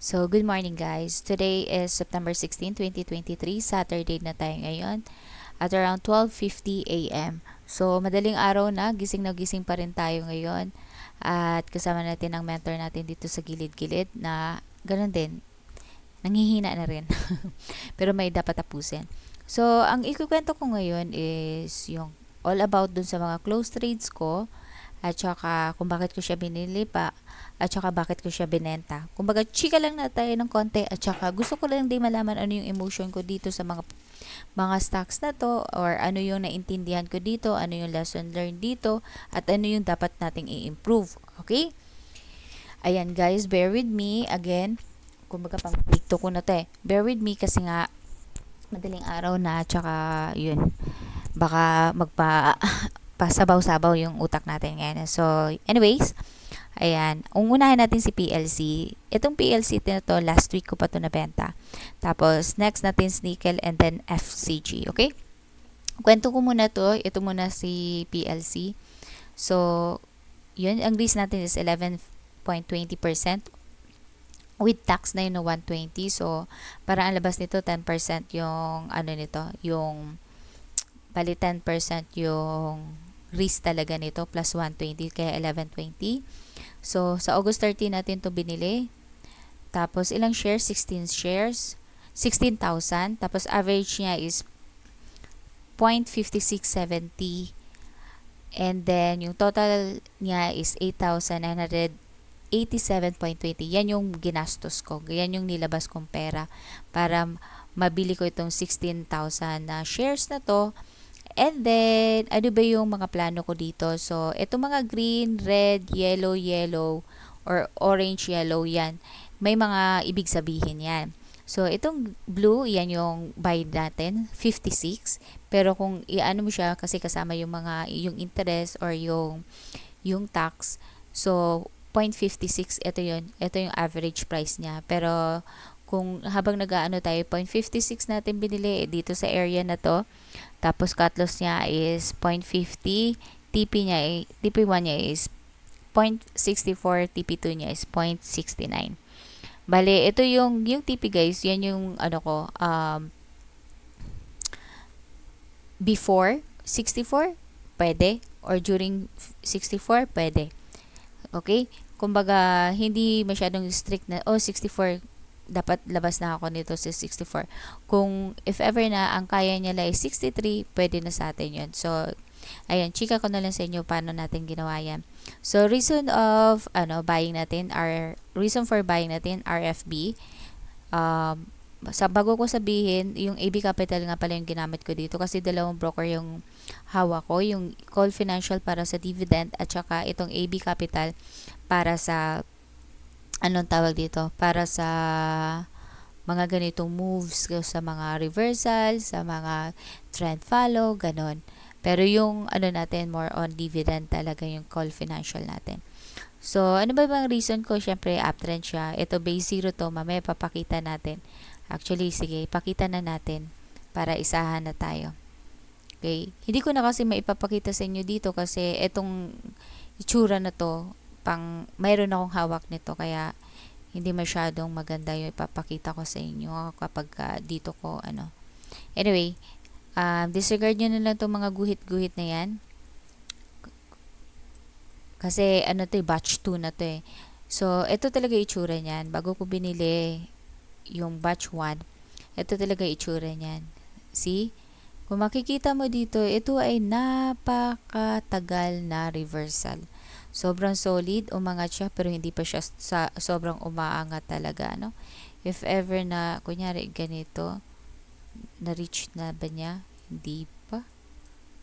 So, good morning guys. Today is September 16, 2023. Saturday na tayo ngayon at around 12:50 a.m. So, madaling araw na gising pa rin tayo ngayon. At kasama natin ang mentor natin dito sa gilid-gilid na ganun din, nanghihina na rin. Pero may dapat tapusin. So, ang ikukwento ko ngayon is yung all about dun sa mga close trades ko at saka kung bakit ko siya binili pa at saka bakit ko siya binenta. Kumbaga, chika lang na tayo ng konti at saka gusto ko lang din malaman ano yung emotion ko dito sa mga stocks na to or ano yung naintindihan ko dito, ano yung lesson learned dito at ano yung dapat nating i-improve. Okay? Ayan guys, bear with me again. Kumbaga pang dito ko na to eh. Bear with me kasi nga madaling araw na at saka yun baka pasabaw-sabaw yung utak natin ngayon. So, anyways, ayan. Unahin natin si PLC. Itong PLC na to, last week ko pa to nabenta. Tapos, next natin is nickel and then FCG. Okay? Kwento ko muna to. Ito muna si PLC. So, yun. Ang risk natin is 11.20%. With tax na yun no 120. So, para ang labas nito, 10% yung ano nito, yung bali 10% yung risk talaga nito plus 120 kaya 1120. So sa August 30 natin to binili. Tapos ilang shares? 16 shares. 16,000. Tapos average niya is 0.5670 and then yung total niya is 8,987.20. Yan yung ginastos ko. Yan yung nilabas kong pera para mabili ko itong 16,000 na shares na to. And then, ano ba yung mga plano ko dito? So, itong mga green, red, yellow, or orange, yellow, yan. May mga ibig sabihin yan. So, itong blue, yan yung buy natin, 56. Pero kung iano mo siya, kasi kasama yung yung interest or yung tax. So, 0.56, ito yun. Ito yung average price niya. Pero, kung habang nag-aano tayo, 0.56 natin binili dito sa area na to. Tapos cut loss niya is 0.50, TP1 niya is 0.64, TP2 niya is 0.69. Bale, ito yung TP guys, yan yung ano ko, before 64, pwede. Or during 64, pwede. Okay? Kumbaga, hindi masyadong strict na, 64, dapat labas na ako nito sa 64. Kung if ever na ang kaya niya lang is 63, pwede na sa atin yun. So, ayan, chika ko na lang sa inyo paano natin ginawa yan. So, reason for buying natin, RFB. Bago ko sabihin, yung AB Capital nga pala yung ginamit ko dito kasi dalawang broker yung hawak ko. Yung Call Financial para sa dividend at saka itong AB Capital para sa anong tawag dito? Para sa mga ganitong moves sa mga reversal, sa mga trend follow, ganon. Pero yung ano natin, more on dividend talaga yung Call Financial natin. So, ano ba bang reason ko? Syempre, uptrend siya. Ito, base zero to. Mamaya papakita natin. Actually, sige, pakita na natin para isahan na tayo. Okay? Hindi ko na kasi maipapakita sa inyo dito kasi itong itsura na to, mayroon akong hawak nito kaya hindi masyadong maganda yung ipapakita ko sa inyo kapag dito ko Anyway, disregard nyo na lang itong mga guhit-guhit na yan. Kasi batch 2 na to eh. So, ito talaga itsura niyan. Bago ko binili yung batch 1, ito talaga itsura niyan. See? Kung makikita mo dito, ito ay napakatagal na reversal. Sobrang solid, umangat siya pero hindi pa siya sobrang umaangat talaga, no? If ever na, kunyari ganito, na-reach na ba niya? Hindi pa.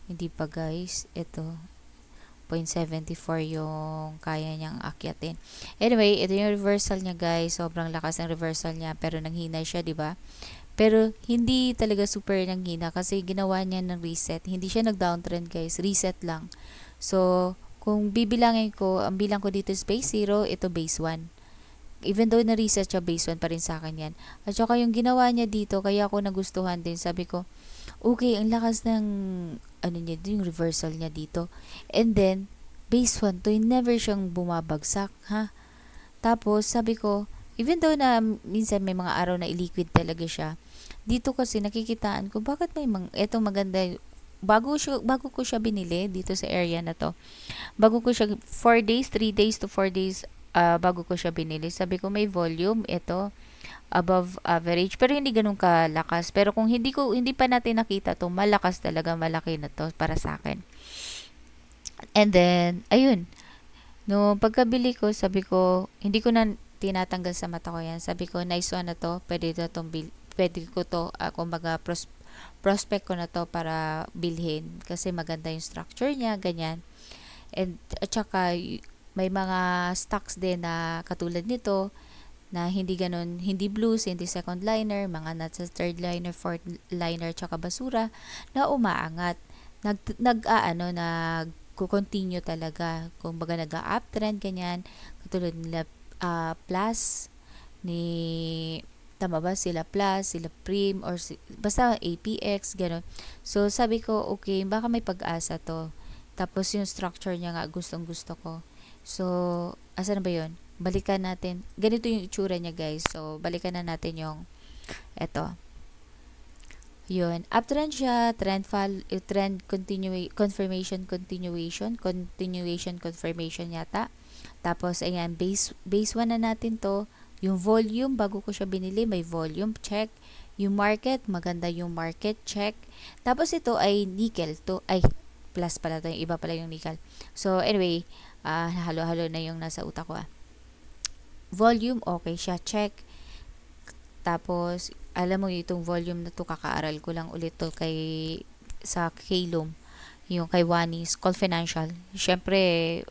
Hindi pa guys. Ito, 0.74 yung kaya niyang akyatin. Anyway, ito yung reversal niya guys. Sobrang lakas ng reversal niya pero nanghina siya, di ba? Pero hindi talaga super nanghina kasi ginawa niya ng reset. Hindi siya nag-downtrend guys. Reset lang. So, kung bibilangin ko, ang bilang ko dito is base 0, ito base 1. Even though na-reset siya, base 1 pa rin sa akin yan. At saka yung ginawa niya dito, kaya ako nagustuhan din. Sabi ko, okay, ang lakas ng niya, yung reversal niya dito. And then, base 1 to, never siyang bumabagsak, ha? Tapos, sabi ko, Even though na minsan may mga araw na illiquid talaga siya, dito kasi nakikitaan ko bakit may eto maganda, bago ko siya binili dito sa area na to. Bago ko siya 4 days, 3 days to 4 days bago ko siya binili. Sabi ko may volume ito above average pero hindi ganun kalakas. Pero kung hindi pa natin nakita to, malakas talaga, malaki na to para sa akin. And then ayun, no pagkabili ko, sabi ko hindi ko na tinatanggal sa mata ko yan. Sabi ko nice one na to, pwede ko to kumbaga prospect ko na to para bilhin kasi maganda yung structure niya, ganyan. And at saka may mga stocks din na katulad nito na hindi ganun, hindi blues, hindi second liner, mga nasa third liner, fourth liner, tsaka basura na umaangat. Nag-continue talaga. Kung baga nag-uptrend, ganyan. Katulad nila Plus, ni tama ba sila Plus, sila Prim, or basta APX, gano'n. So, sabi ko, okay, baka may pag-asa to. Tapos, yung structure niya nga, gustong gusto ko. So, asa na ba yun? Balikan natin. Ganito yung itsura niya, guys. So, balikan na natin yung eto. Yun. Uptrend siya, trend continuation confirmation yata. Tapos, ayan, base 1 na natin to. Yung volume, bago ko siya binili, may volume, check. Yung market, maganda yung market, check. Tapos, ito ay nickel to. Ay, plus pala to. Yung iba pala yung nickel. So, anyway, halo-halo na yung nasa utak ko. Volume, okay siya, check. Tapos, alam mo itong volume na to, kakaaral ko lang ulit to sa Kalum, yung kay Wanis, Call Financial. Syempre,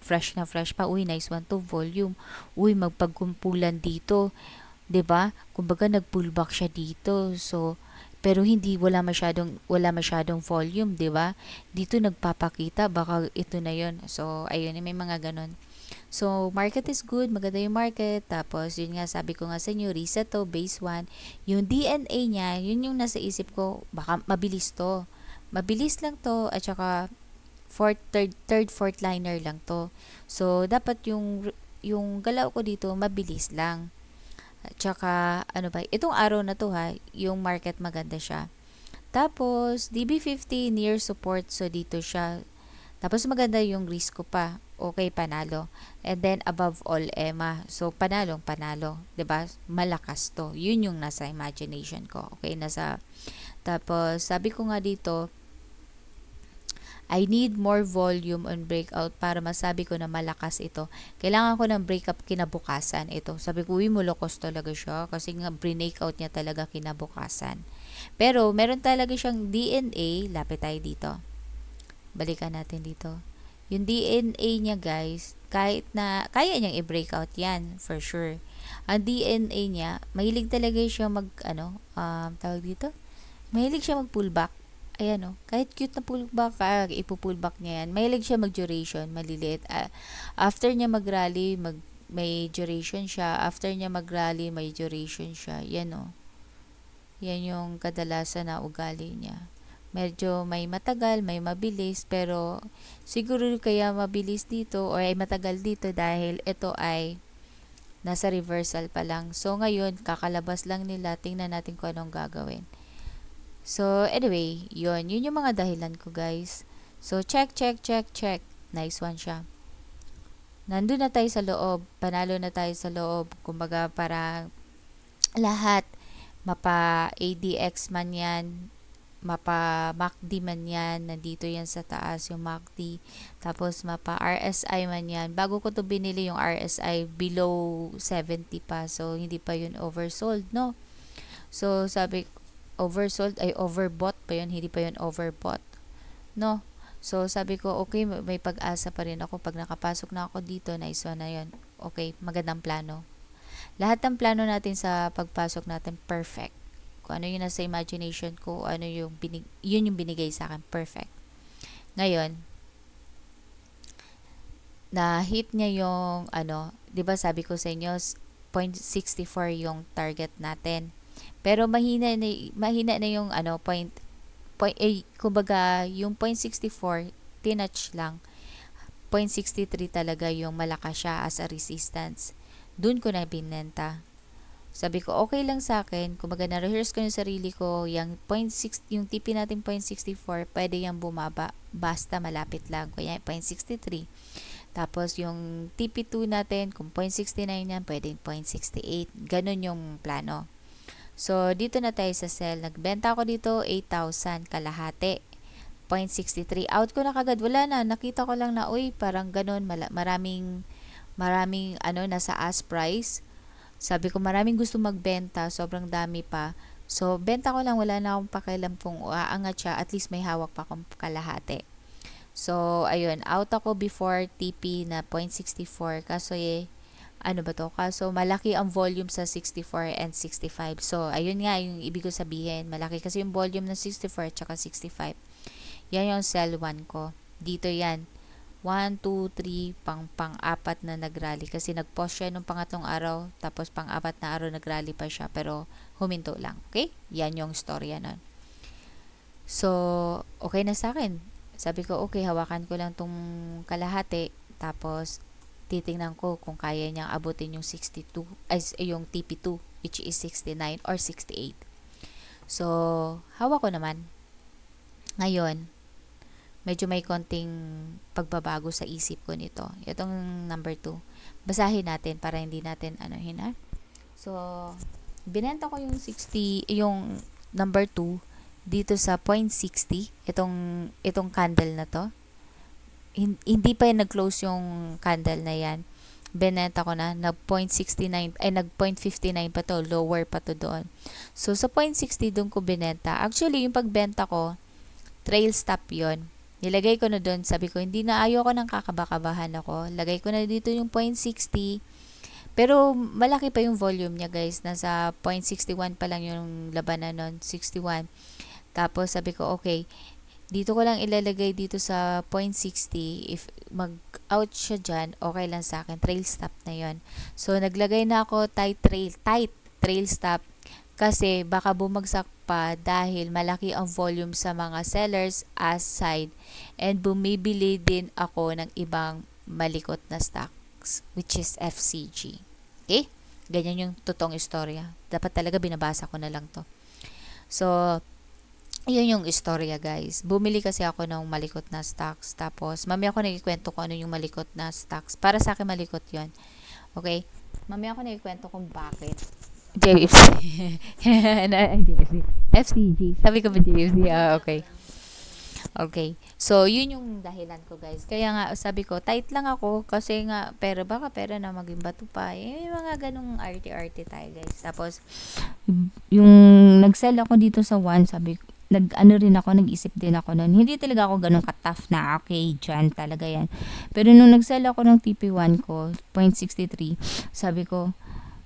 fresh na fresh pa. Uy, nice one to, volume. Uy, magpagkumpulan dito. 'Di ba? Kumbaga nag-pullback siya dito. So, pero hindi wala masyadong volume, 'di ba? Dito nagpapakita baka ito na 'yon. So, ayun, may mga ganon. So, market is good, maganda yung market. Tapos, yun nga, sabi ko nga sa inyo, reset to, base 1. Yung DNA niya, yun yung nasa isip ko, baka mabilis to. Mabilis lang to, at saka fourth liner lang to. So, dapat yung galaw ko dito, mabilis lang. At saka, ano ba, itong araw na to ha, yung market maganda siya. Tapos, DB50 near support, so dito siya. Tapos maganda yung risk ko pa. Okay, panalo. And then above all, EMA. So panalong panalo, 'di ba? Malakas 'to. 'Yun yung nasa imagination ko. Okay, tapos sabi ko nga dito, I need more volume on breakout para masabi ko na malakas ito. Kailangan ko ng breakup kinabukasan ito. Sabi ko, uy, mulokos talaga siya kasi nga breakout niya talaga kinabukasan. Pero meron talaga siyang DNA. Lapit tayo dito. Balikan natin dito. Yung DNA niya, guys, kahit na kaya niyang i-breakout yan, for sure. Ang DNA niya, mahilig talaga siya tawag dito? Mahilig siya mag-pullback. Ayan, kahit cute na pullback, ipo-pullback niya yan. Mahilig siya mag-duration, maliliit. After niya mag-rally, may duration siya. After niya mag-rally, may duration siya. Yan, Yan yung kadalasan na ugali niya. Medyo may matagal, may mabilis, pero siguro kaya mabilis dito or ay matagal dito dahil ito ay nasa reversal pa lang. So, ngayon, kakalabas lang nila. Tingnan natin kung anong gagawin. So, anyway, yun yung mga dahilan ko, guys. So, check. Nice one siya. Nandun na tayo sa loob. Panalo na tayo sa loob. Kumbaga, para lahat, mapa ADX man yan, mapa MACD man yan, nandito yan sa taas yung MACD, tapos mapa RSI man yan. Bago ko to binili yung RSI, below 70 pa, so hindi pa yun oversold, no? So sabi, oversold ay overbought pa yun, hindi pa yun overbought, no? So sabi ko, okay, may pag-asa pa rin ako pag nakapasok na ako dito, nice one na yun. Okay, magandang plano. Lahat ng plano natin sa pagpasok natin, perfect. Kung ano yung nasa imagination ko, ano yung yun yung binigay sa akin, perfect. Ngayon, na hit niya yung 'di ba sabi ko sa inyo 0.64 yung target natin. Pero mahina na yung kumbaga yung 0.64 tinouch lang. 0.63 talaga yung malakas siya as a resistance. Doon ko na binenta. Sabi ko, okay lang sa akin. Kumbaga, na-rehearse ko yung sarili ko. Yung yung TP natin 0.64, pwede yung bumaba. Basta malapit lang. Kaya 0.63. Tapos, yung TP2 natin, kung 0.69 yan, pwede 0.68. Ganun yung plano. So, dito na tayo sa sell. Nagbenta ako dito, 8,000 kalahati. 0.63. Out ko na kagad. Wala na. Nakita ko lang na, uy, parang ganun. Maraming, nasa ask price. Sabi ko, maraming gusto magbenta. Sobrang dami pa. So, benta ko lang. Wala na akong pakialam kung aangat siya. At least may hawak pa akong kalahati. So, ayun. Out ako before TP na 0.64. Kaso ano ba to? Kaso malaki ang volume sa 64 and 65. So, ayun nga yung ibig ko sabihin. Malaki kasi yung volume ng 64 at saka 65. Yan yung sell 1 ko. Dito yan. 1, 2, 3, pang-apat na nagrally. Kasi nag-pause siya nung pangatlong araw. Tapos pang-apat na araw nagrally pa siya. Pero huminto lang. Okay? Yan yung storya nun. So, okay na sa akin. Sabi ko, okay, hawakan ko lang tong kalahati. Tapos, titingnan ko kung kaya niyang abutin yung 62, yung TP2, which is 69 or 68. So, hawak ko naman. Ngayon, medyo may konting pagbabago sa isip ko nito. Itong number 2. Basahin natin para hindi natin ha. So, binenta ko yung yung number 2 dito sa 0.60. Itong candle na to. Hindi pa nag-close yung candle na yan. Binenta ko na, nag 0.69, nag 0.59 pa to, lower pa to doon. So, sa 0.60 doon ko binenta. Actually, yung pagbenta ko, trail stop yon. Nilagay ko na doon, sabi ko, hindi na ayoko nang kakabakabahan ako. Lagay ko na dito yung 0.60. Pero, malaki pa yung volume niya, guys. Nasa 0.61 pa lang yung labanan nun, 61. Tapos, sabi ko, okay, dito ko lang ilalagay dito sa 0.60. If mag-out siya dyan, okay lang sa akin. Trail stop na yon. So, naglagay na ako tight trail stop. Kasi baka bumagsak pa dahil malaki ang volume sa mga sellers as side. And bumibili din ako ng ibang malikot na stocks, which is FCG. Okay? Ganyan yung totoong istorya. Dapat talaga binabasa ko na lang to. So, yun yung istorya, guys. Bumili kasi ako ng malikot na stocks. Tapos, mamaya ako nagkikwento kung ano yung malikot na stocks. Para sa akin, malikot yon. Okay? Mamaya ako nagkikwento kung bakit. JFC. JFC. FCG. Sabi ko ba JFC? Okay. Okay. So, yun yung dahilan ko, guys. Kaya nga, sabi ko, tight lang ako kasi nga, pero baka pera na maging bato pa. May mga ganong arte-arte tayo, guys. Tapos, yung nag-sell ako dito sa 1, sabi ko, nag-isip din ako nun. Hindi talaga ako ganun ka-tough na, okay, dyan talaga yan. Pero nung nag-sell ako ng TP1 ko, 0.63, sabi ko,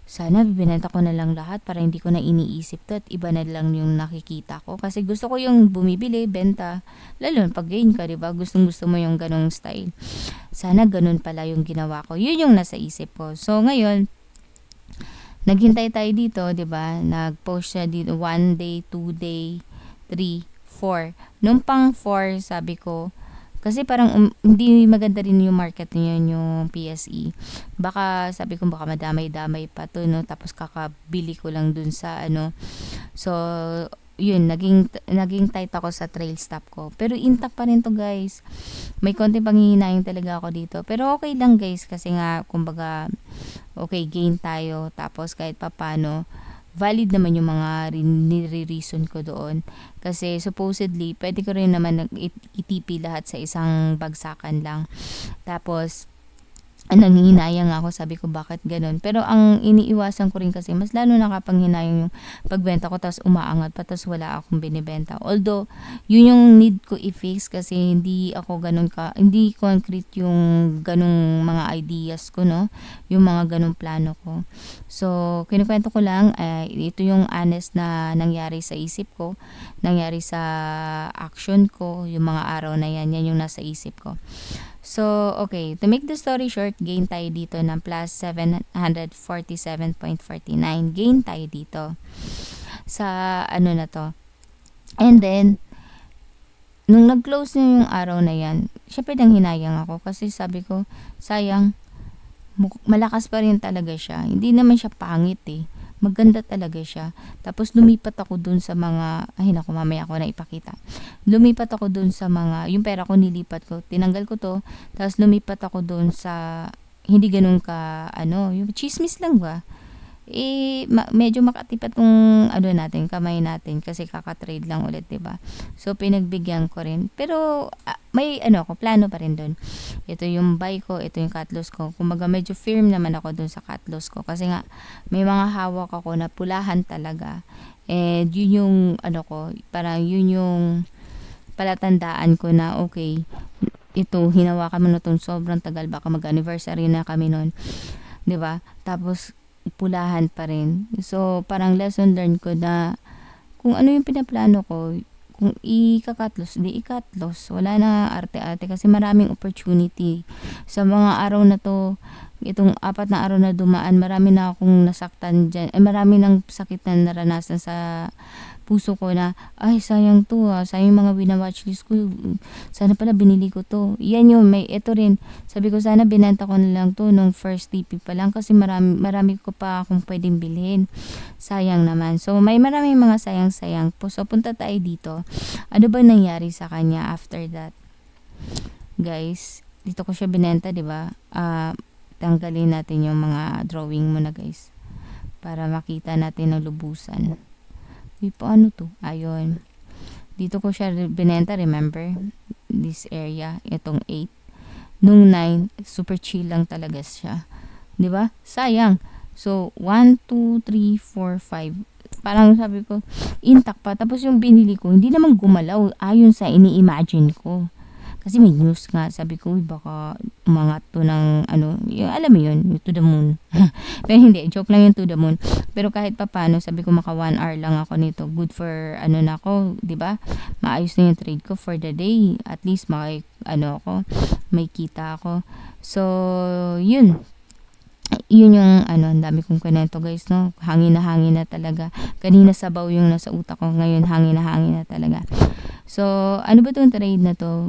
sana binenta ko na lang lahat para hindi ko na iniisip to at iba na lang yung nakikita ko. Kasi gusto ko yung bumibili, benta. Lalo pag gain ka, diba? Gustong gusto mo yung ganong style. Sana ganun pala yung ginawa ko. Yun yung nasa isip ko. So, ngayon, naghintay tayo dito, diba? Nag-post siya dito, 1 day, 2 day, 3, 4. Nung pang 4, sabi ko, kasi parang hindi maganda rin yung market niya, yung PSE. Baka, sabi ko, baka madamay-damay pa to, no? Tapos kakabili ko lang dun sa, So, yun, naging tight ako sa trail stop ko. Pero intact pa rin to, guys. May konting panghihinayang talaga ako dito. Pero okay lang, guys, kasi nga, kumbaga, okay, gain tayo. Tapos, kahit papano, valid naman yung mga nire-reason ko doon. Kasi supposedly, pwede ko rin naman itipi lahat sa isang bagsakan lang. Tapos, nanginayang ako, sabi ko bakit ganun. Pero ang iniiwasan ko rin kasi, mas lalo nakapanghinayang yung pagbenta ko, tapos umaangat pa, tapos wala akong binibenta. Although, yun yung need ko i-fix kasi hindi concrete yung ganung mga ideas ko, no? Yung mga ganung plano ko. So, kinukwento ko lang, ito yung honest na nangyari sa isip ko, nangyari sa action ko, yung mga araw na yan yung nasa isip ko. So, okay. To make the story short, gain tayo dito ng plus 747.49. Gain tayo dito sa na to. And then, nung nag-close na yung araw na yan, syempre nang hinayang ako kasi sabi ko, sayang, malakas pa rin talaga siya. Hindi naman siya pangit eh. Maganda talaga siya. Tapos lumipat ako dun sa mga, ay naku, mamaya ako na ipakita. Lumipat ako dun sa mga, yung pera ko nilipat ko, tinanggal ko to, tapos lumipat ako dun sa, hindi ganun ka, yung chismis lang ba? Medyo makatipat tong natin, kamay natin kasi kaka-trade lang ulit, 'di ba? So pinagbigyan ko rin. Pero may ako, plano pa rin doon. Ito yung buy ko, ito yung cut loss ko. Kumbaga medyo firm naman ako doon sa cut loss ko kasi nga may mga hawak ako na pulahan talaga. And yun yung ko, parang yun yung palatandaan ko na okay, ito hinawakan mo na tong sobrang tagal, baka mag-anniversary na kami noon, 'di ba? Tapos pulahan pa rin. So, parang lesson learned ko na kung ano yung pinaplano ko, kung ikakatlos, di ikatlos. Wala na arte-arte kasi maraming opportunity. Sa mga araw na to, itong 4 na araw na dumaan, marami na akong nasaktan dyan. Marami ng sakit na naranasan sa puso ko na, ay, sayang to sayang yung mga binawatchlist ko. Sana pala binili ko to. Yan yung ito rin. Sabi ko, sana binenta ko na lang to nung first TP pa lang kasi marami ko pa akong pwedeng bilhin. Sayang naman. So, may maraming mga sayang-sayang po. So, punta tayo dito. Ano ba nangyari sa kanya after that? Guys, dito ko siya binenta, di ba? Tanggalin natin yung mga drawing mo na, guys. Para makita natin ang lubusan. Paano to? Ayun. Dito ko siya binenta, remember? This area, itong 8. Nung 9, super chill lang talaga siya. 'Di ba? Sayang. So, 1, 2, 3, 4, 5. Parang sabi ko, intact pa. Tapos yung binili ko, hindi naman gumalaw ayon sa ini-imagine ko. Kasi may news nga, sabi ko, baka umangat to ng, alam mo yun, yung to the moon. Pero hindi, joke lang yung to the moon. Pero kahit pa paano, sabi ko, maka 1 hour lang ako nito. Good for, na ako, di ba? Maayos na yung trade ko for the day. At least, ako, may kita ako. So, yun. Yun yung, ang dami kong kwento, guys, no? Hangin na talaga. Kanina sabaw yung nasa utak ko, ngayon hangin na talaga. So, ano ba itong trade na to?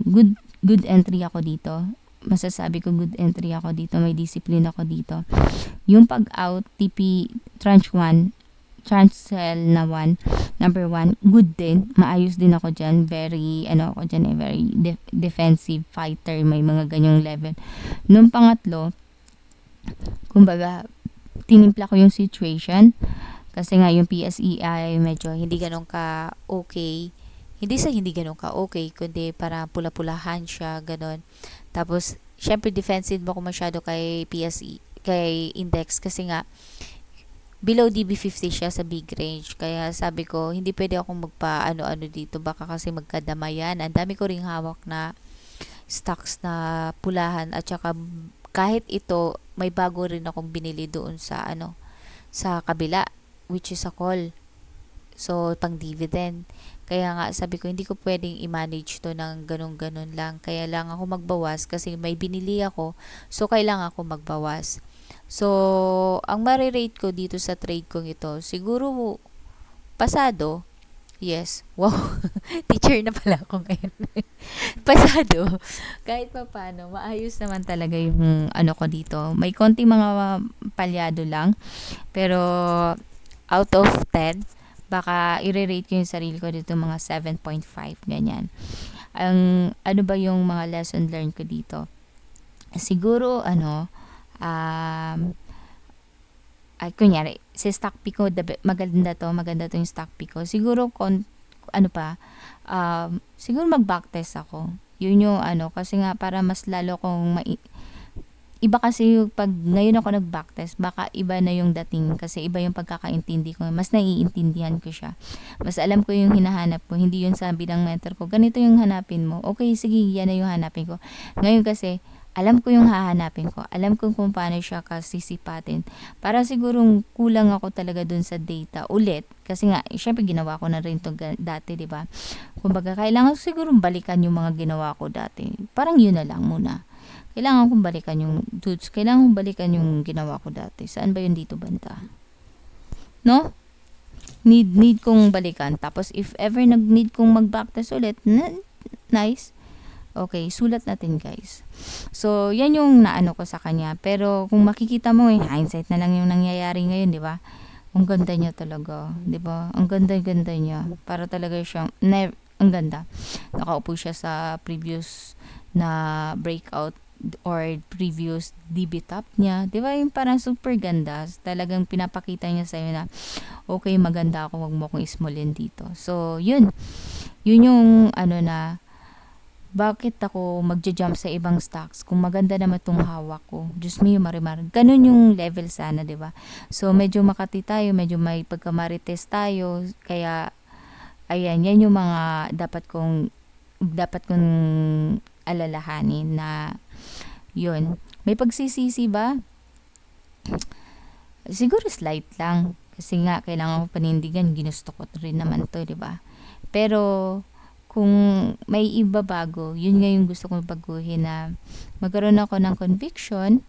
Good entry ako dito. Masasabi ko good entry ako dito. May discipline ako dito. Yung pag-out, TP, tranche 1, tranche sell na 1, number 1, good din. Maayos din ako dyan. Very, ako dyan very defensive fighter. May mga ganyong level. Nung pangatlo, kumbaga, tinimpla ko yung situation. Kasi nga yung PSE ay medyo hindi ganun ka okay. Hindi ganun ka okay, kundi para pula-pulahan siya, ganun. Tapos, syempre defensive ako masyado kay PSE, kay index, kasi nga, below DB50 siya sa big range. Kaya sabi ko, hindi pwede akong magpa-ano dito, baka kasi magkadamayan. Ang dami ko ring hawak na stocks na pulahan, at saka kahit ito, may bago rin akong binili doon sa sa kabila, which is a call. So, pang dividend. Kaya nga, sabi ko, hindi ko pwedeng i-manage to ng ganun-ganun lang. Kaya lang ako magbawas kasi may binili ako. So, kailangan ako magbawas. So, ang marirate ko dito sa trade kong ito, siguro, pasado. Yes. Wow. Teacher na pala ako ngayon. Pasado. Kahit pa paano, maayos naman talaga yung ko dito. May konting mga palyado lang. Pero, out of 10, baka i-rate ko yung sarili ko dito mga 7.5, ganyan. Ano ba yung mga lesson learned ko dito? Siguro, kunyari, si stock pick ko, maganda to yung stock pick ko. Siguro, siguro mag-backtest ako. Yun yung kasi nga para mas lalo kong iba kasi yung pag ngayon ako nag-backtest, baka iba na yung dating kasi iba yung pagkakaintindi ko. Mas naiintindihan ko siya. Mas alam ko yung hinahanap ko. Hindi yun sabi ng mentor ko, ganito yung hanapin mo. Okay, sige, yan na yung hanapin ko. Ngayon kasi, alam ko yung hahanapin ko. Alam ko kung paano siya kasisipatin. Para sigurong kulang ako talaga dun sa data ulit. Kasi nga, syempre ginawa ko na rin to dati, di ba? Kumbaga, kailangan sigurong balikan yung mga ginawa ko dati. Parang yun na lang muna. Kailangan kong balikan yung ginawa ko dati. Saan ba yun dito banda? No? Need kong balikan. Tapos, if ever nag-need kong mag-backtest ulit, nice. Okay, sulat natin, guys. So, yan yung naano ko sa kanya. Pero, kung makikita mo, hindsight na lang yung nangyayari ngayon, di ba? Ang ganda niya talaga, 'di ba? Ang ganda-ganda niya. Para talaga siyang ang ganda. Nakaupo siya sa previous na breakout or previous DB top niya. 'Di ba? Yung parang super ganda. Talagang pinapakita niya sa'yo na okay, maganda ako, wag mo akong ismolin dito. So, yun. Yun yung ano na bakit ako magja-jump sa ibang stocks kung maganda naman tong hawak ko. Diyos mio, marimar. Ganun yung level sana, 'di ba? So medyo makati tayo, medyo may pagkamarites tayo. Kaya ayan, yan yung mga dapat kong alalahanin na yun. May pagsisisi ba? Siguro slight lang. Kasi nga, kailangan ko panindigan. Ginusto ko rin naman to, di ba? Pero, kung may iba bago, yun nga yung gusto kong baguhin na magkaroon ako ng conviction.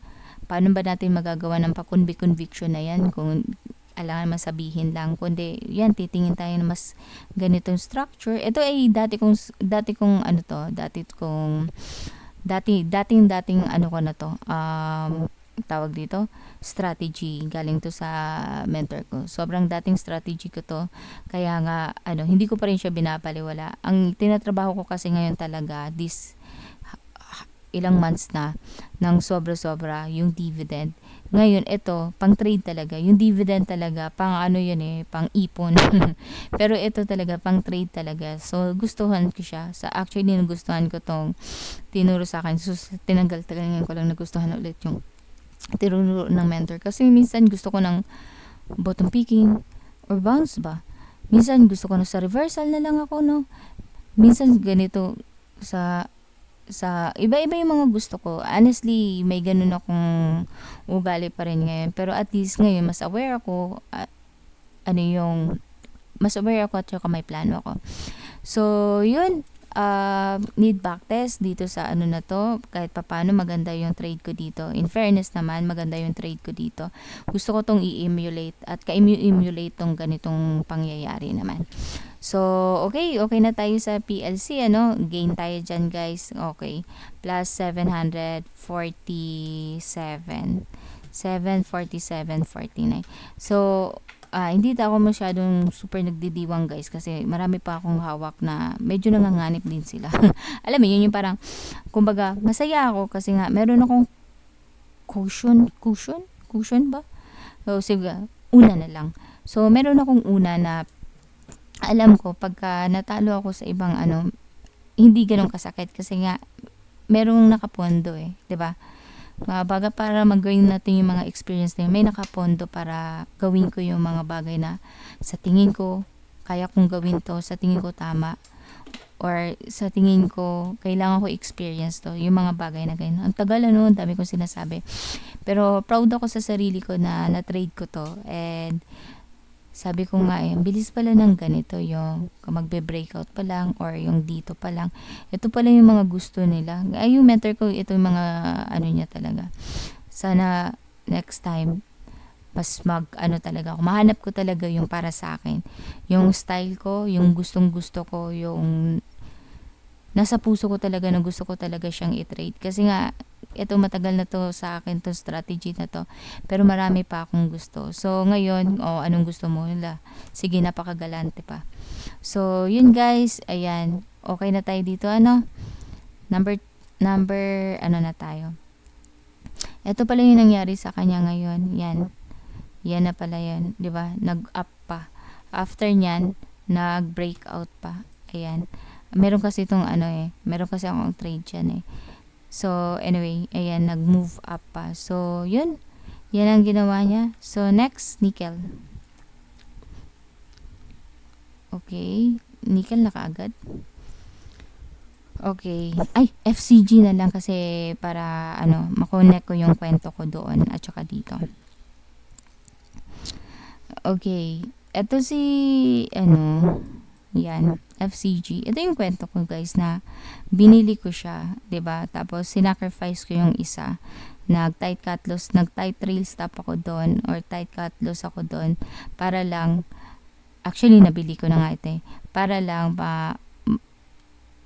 Paano ba natin magagawa ng pa-conviction na yan kung alangan masabihin lang, kundi yan, titingin tayo na mas ganitong structure. Ito ay dati kong ano to, dating ano ko na to, tawag dito, strategy. Galing to sa mentor ko. Sobrang dating strategy ko to. Kaya nga, ano, hindi ko pa rin siya binabaliwala. Ang tinatrabaho ko kasi ngayon talaga, ilang months na, ng sobra-sobra, yung dividend. Ngayon, ito, pang trade talaga. Yung dividend talaga, pang ano yun pang ipon. Pero ito talaga, pang trade talaga. So, gustuhan ko siya. Actually, nagustuhan ko tong tinuro sa akin. So, tinanggal talaga ko lang nagustuhan ulit yung tinuro ng mentor. Kasi minsan gusto ko ng bottom picking or bounce ba. Minsan gusto ko na sa reversal na lang ako, no. Minsan ganito sa iba-iba yung mga gusto ko. Honestly, may ganun akong ugali pa rin ngayon. Pero at least ngayon, mas aware ako ano yung mas aware ako at saka may plano ako. So, yun. Need backtest dito sa ano na to. Kahit papano maganda yung trade ko dito. In fairness naman, maganda yung trade ko dito. Gusto ko tong i-emulate at ka-emulate tong ganitong pangyayari naman. So, okay na tayo sa PLC, ano? Gain tayo dyan, guys. Okay. Plus 747. 747.49. So, hindi ako masyadong super nagdidiwang, guys, kasi marami pa akong hawak na medyo nanganganib din sila. Alam mo, yun yung parang, kumbaga, masaya ako kasi nga, meron akong cushion ba? So, sige, una na lang. So, meron akong una na alam ko pagka natalo ako sa ibang ano, hindi ganoon kasakit kasi nga merong nakapondo 'di ba? Baga para mag-gain natin yung mga experience na yun, may nakapondo para gawin ko yung mga bagay na sa tingin ko kaya kong gawin to, sa tingin ko tama or sa tingin ko kailangan ko experience to, yung mga bagay na ganyan. Ang tagal ano, ang dami kong sinasabi. Pero proud ako sa sarili ko na na-trade ko to and sabi ko nga ang bilis pala ng ganito yung magbe-breakout pa lang or yung dito pa lang. Ito pala yung mga gusto nila. Ay, yung mentor ko, ito yung mga ano niya talaga. Sana next time, mas ano talaga ako. Mahanap ko talaga yung para sa akin. Yung style ko, yung gustong gusto ko, yung nasa puso ko talaga na gusto ko talaga siyang i-trade. Kasi nga, ito matagal na to sa akin to strategy na to pero marami pa akong gusto. So ngayon, anong gusto mo? Sige, napakagalante pa. So yun, guys, ayan, okay na tayo dito, ano, number ano na tayo. Ito pala yung nangyari sa kanya ngayon. Yan na pala yan, di ba? Nag-up pa. After nyan, nag-breakout pa. Ayan. Meron kasi itong meron kasi akong trade dyan So, anyway, ayan, nag-move up pa. So, yun. Yan ang ginawa niya. So, next, nickel. Okay. Nickel na kaagad. Okay. Ay, FCG na lang kasi para, makonect ko yung kwento ko doon at saka dito. Okay. Ito si, yan, FCG. Ito yung kwento ko, guys, na binili ko siya, 'di ba? Tapos sinacrifice ko yung isa. Nag-tight cut loss, nag-tight trail stop ako doon or tight cut loss ako doon para lang actually nabili ko na nga ito para lang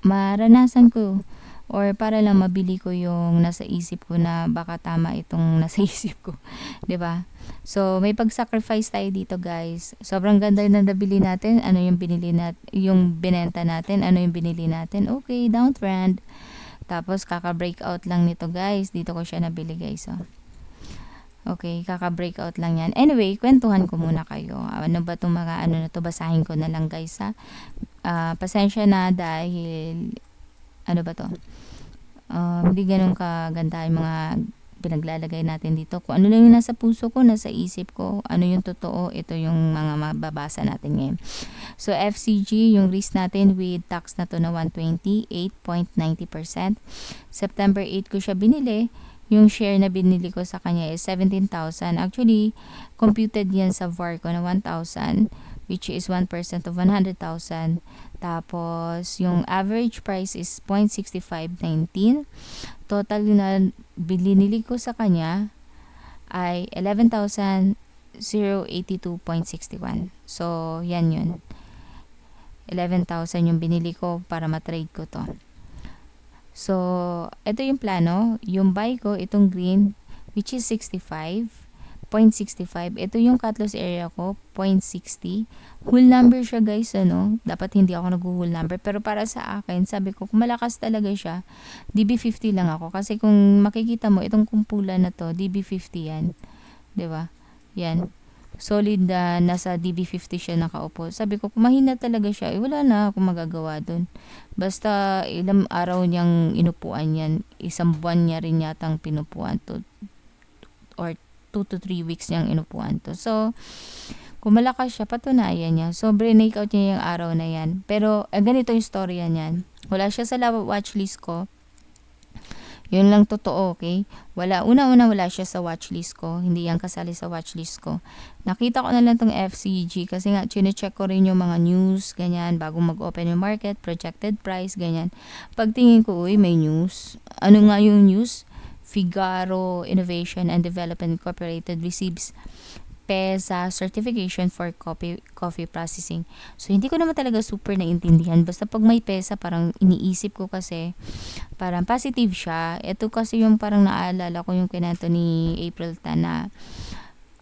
maranasan ko or para lang mabili ko yung nasa isip ko na baka tama itong nasa isip ko, 'di ba? So may pag-sacrifice tayo dito, guys. Sobrang ganda na nabili natin. Ano yung binili yung binenta natin, ano yung binili natin? Okay, downtrend. Tapos kaka-breakout lang nito, guys. Dito ko siya nabili, guys. Oh. Okay, kaka-breakout lang yan. Anyway, kwentuhan ko muna kayo. Ano ba itong mga ano na to? Basahin ko na lang, guys, ha. Pasensya na dahil ano ba to? Hindi ganun kaganda yung mga pinaglalagay natin dito. Kung ano lang yung nasa puso ko, nasa isip ko, ano yung totoo, ito yung mga mababasa natin ngayon. So, FCG, yung risk natin with tax na to na 128.90%. September 8 ko siya binili. Yung share na binili ko sa kanya is 17,000. Actually, computed yan sa VAR ko na 1,000, which is 1% of 100,000. Tapos, yung average price is 0.6519. Total na binili ko sa kanya ay 11,082.61. So, yan yun. 11,000 yung binili ko para matrade ko to. So, ito yung plano. Yung buy ko, itong green, which is 65.65. Ito yung cut loss area ko, 0.60. Whole number siya, guys, ano. Dapat hindi ako nag-whole number. Pero para sa akin, sabi ko, kung malakas talaga siya, DB50 lang ako. Kasi kung makikita mo, itong kumpulan na to, DB50 yan. 'Di ba? Yan. Solid na nasa DB50 siya nakaupo. Sabi ko, kung mahina talaga siya, wala na akong magagawa dun. Basta ilang araw niyang inupuan yan. Isang buwan niya rin yatang pinupuan to. Or 2 to 3 weeks niyang inupuan to. So, kung malakas siya, patunayan niya. So, break out niya yung araw na yan. Pero, ganito yung storya niyan. Wala siya sa watchlist ko. Yun lang totoo, okay? Una-una wala siya sa watchlist ko. Hindi yan kasali sa watchlist ko. Nakita ko na lang tong FCG kasi nga chine-check ko rin yung mga news, ganyan, bago mag-open yung market, projected price, ganyan. Pagtingin ko, uy, may news. Ano nga yung news? Figaro Innovation and Development Incorporated receives PESA certification for coffee processing. So, hindi ko naman talaga super naintindihan. Basta pag may PESA, parang iniisip ko kasi parang positive siya. Ito kasi yung parang naalala ko yung kinento ni April Tan na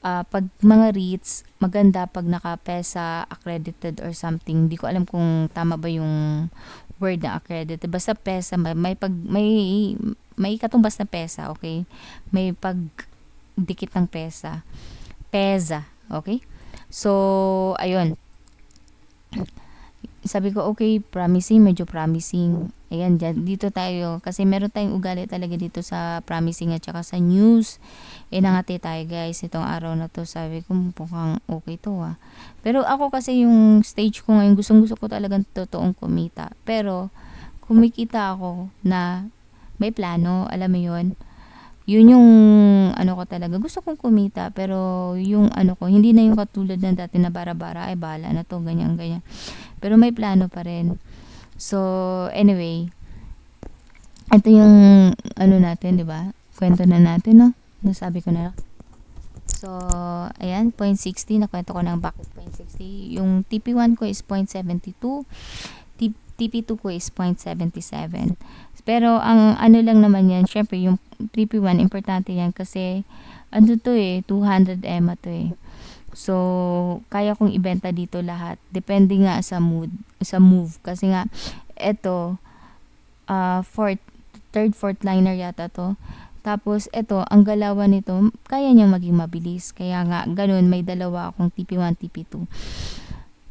pag mga REITs, maganda pag naka-PESA accredited or something. Hindi ko alam kung tama ba yung word na accredited. Basta PESA, may katumbas na PESA, okay? May pagdikit ng PESA. PESA, okay? So, ayun. Sabi ko, okay, promising, medyo promising. Ayan, dito tayo. Kasi meron tayong ugali talaga dito sa promising at saka sa news. Nangati tayo, guys. Itong araw na to, sabi ko, mukhang okay to, ah. Pero ako kasi yung stage ko ngayon, gustong-gusto ko talagang totoong kumita. Pero, kumikita ako na may plano, alam mo yun. Yun yung ano ko talaga. Gusto kong kumita pero yung ano ko, hindi na yung katulad ng dati na bara-bara, ay bahala na to, ganyan-ganyan. Pero may plano pa rin. So, anyway, ito yung ano natin, 'di ba? Kwento na natin, no? Nasabi ko na. So, ayan, 0.60, nakwento ko ng back 0.60. Yung TP1 ko is 0.72. TP2 ko is 0.77. Pero ang ano lang naman yan, syempre yung TP1 importante yan kasi ano to 200 EMA to So, kaya kong ibenta dito lahat. Depende nga sa move. Kasi nga, eto, third, fourth liner yata to. Tapos, eto, ang galawan nito, kaya niyang maging mabilis. Kaya nga, ganun, may dalawa akong TP1, TP2.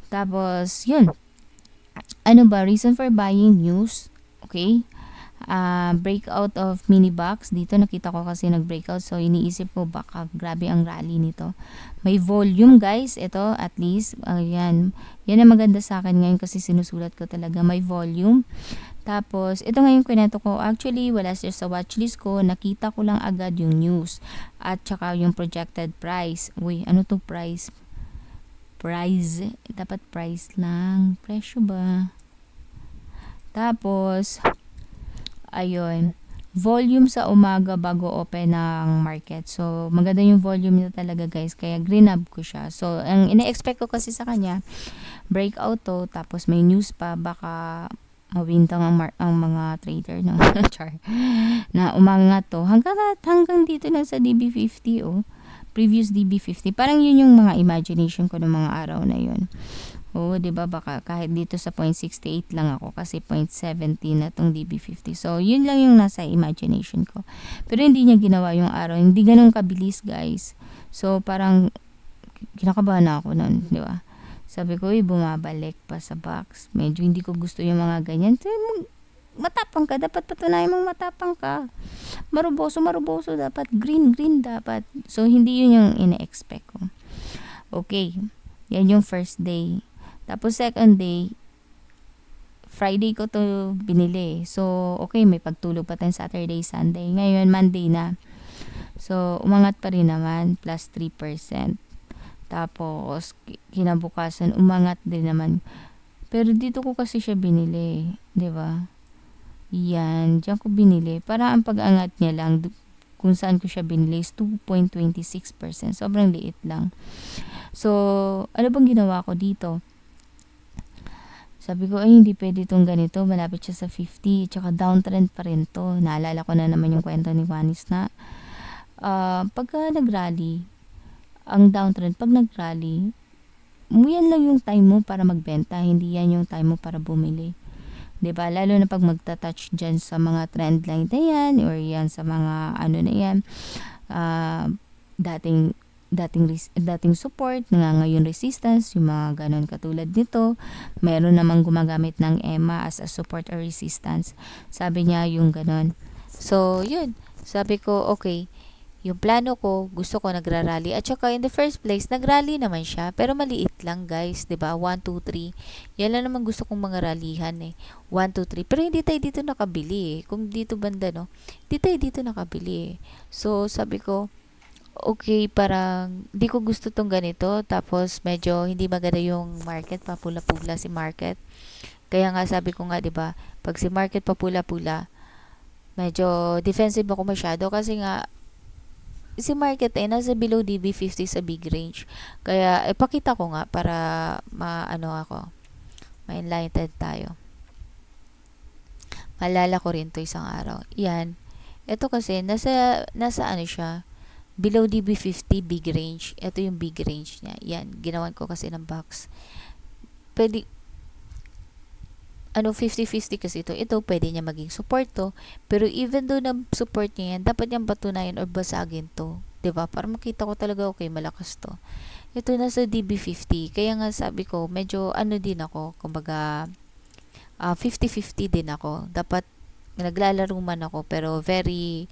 Tapos, yun. Ano ba? Reason for buying news. Okay? Breakout of mini box. Dito nakita ko kasi nag-breakout. So, iniisip ko baka grabe ang rally nito. May volume, guys. Ito, at least. Ayan. Yan ang maganda sa akin ngayon kasi sinusulat ko talaga. May volume. Tapos, ito ngayon kwento ko. Actually, wala siya sa watchlist ko. Nakita ko lang agad yung news. At saka yung projected price. Uy, ano to price? Price. Dapat price lang. Presyo ba? Tapos, ayun, volume sa umaga bago open ng market. So, maganda yung volume niya talaga, guys. Kaya greenab ko siya. So, ang ina-expect ko kasi sa kanya, breakout to, tapos may news pa, baka mawintang ang mga trader no. Char. Na umangat to hanggang dito lang sa DB50 oh. Previous DB50. Parang yun yung mga imagination ko ng mga araw na yun. Oo, 'di ba? Baka kahit dito sa 0.68 lang ako kasi 0.70 na tong DB50. So, yun lang yung nasa imagination ko. Pero hindi niya ginawa yung araw. Hindi ganun kabilis, guys. So, parang kinakabahan na ako noon, 'di ba? Sabi ko, bumabalik pa sa box. Medyo hindi ko gusto yung mga ganyan. So, matapang ka, dapat patunayan mong matapang ka. Maruboso, maruboso dapat. Green, green dapat. So, hindi yun yung ina-expect ko. Okay. Yan yung first day. Tapos second day, Friday ko to binili. So, okay, may pagtulog pa tayong Saturday, Sunday. Ngayon, Monday na. So, umangat pa rin naman, plus 3%. Tapos, kinabukasan, umangat din naman. Pero dito ko kasi siya binili. 'Di ba? Yan, diyan ko binili. Para ang pag-angat niya lang, kung saan ko siya binili is 2.26%. Sobrang liit lang. So, ano bang ginawa ko dito? Sabi ko, ay hindi pwede itong ganito. Malapit siya sa 50. Tsaka downtrend pa rin to. Naalala ko na naman yung kwento ni Juanis na pagka nag-rally, ang downtrend, pag nag-rally, yan lang yung time mo para magbenta. Hindi yan yung time mo para bumili. 'Di ba? Lalo na pag magta-touch dyan sa mga trend line na yan or yan sa mga ano na yan. Uh, dating dating support na ngayon resistance, yung mga ganon katulad nito. Meron namang gumagamit ng EMA as a support or resistance. Sabi niya yung ganon. So, yun. Sabi ko, okay, yung plano ko, gusto ko nagrarally. At saka in the first place, nagrally naman siya. Pero maliit lang guys, 'di ba? 1, 2, 3. Yan lang naman gusto kong mga rallyhan eh. 1, 2, 3. Pero hindi tayo dito nakabili eh. Kung dito banda no, hindi tayo dito nakabili eh. So, sabi ko, okay, parang di ko gusto tong ganito. Tapos, medyo hindi maganda yung market. Papula-pula si market. Kaya nga sabi ko nga, 'di ba? Pag si market papula-pula, medyo defensive ako masyado kasi nga si market ay nasa below DB50 sa big range. Kaya ipakita ko nga para maano ako, ma-enlightened tayo. Malala ko rin to isang araw. Yan. Ito kasi nasa ano siya, below DB50 big range. Ito yung big range niya. Yan, ginawan ko kasi ng box. Pwede ano 50-50 kasi ito. Ito pwede niya maging support to. Pero even though na support niya yan, dapat niyang patunayan or basagin to. 'Di ba? Para makita ko talaga okay, malakas to. Ito nasa DB50. Kaya nga sabi ko, medyo ano din ako, kumbaga 50-50 din ako. Dapat naglalaro man ako pero very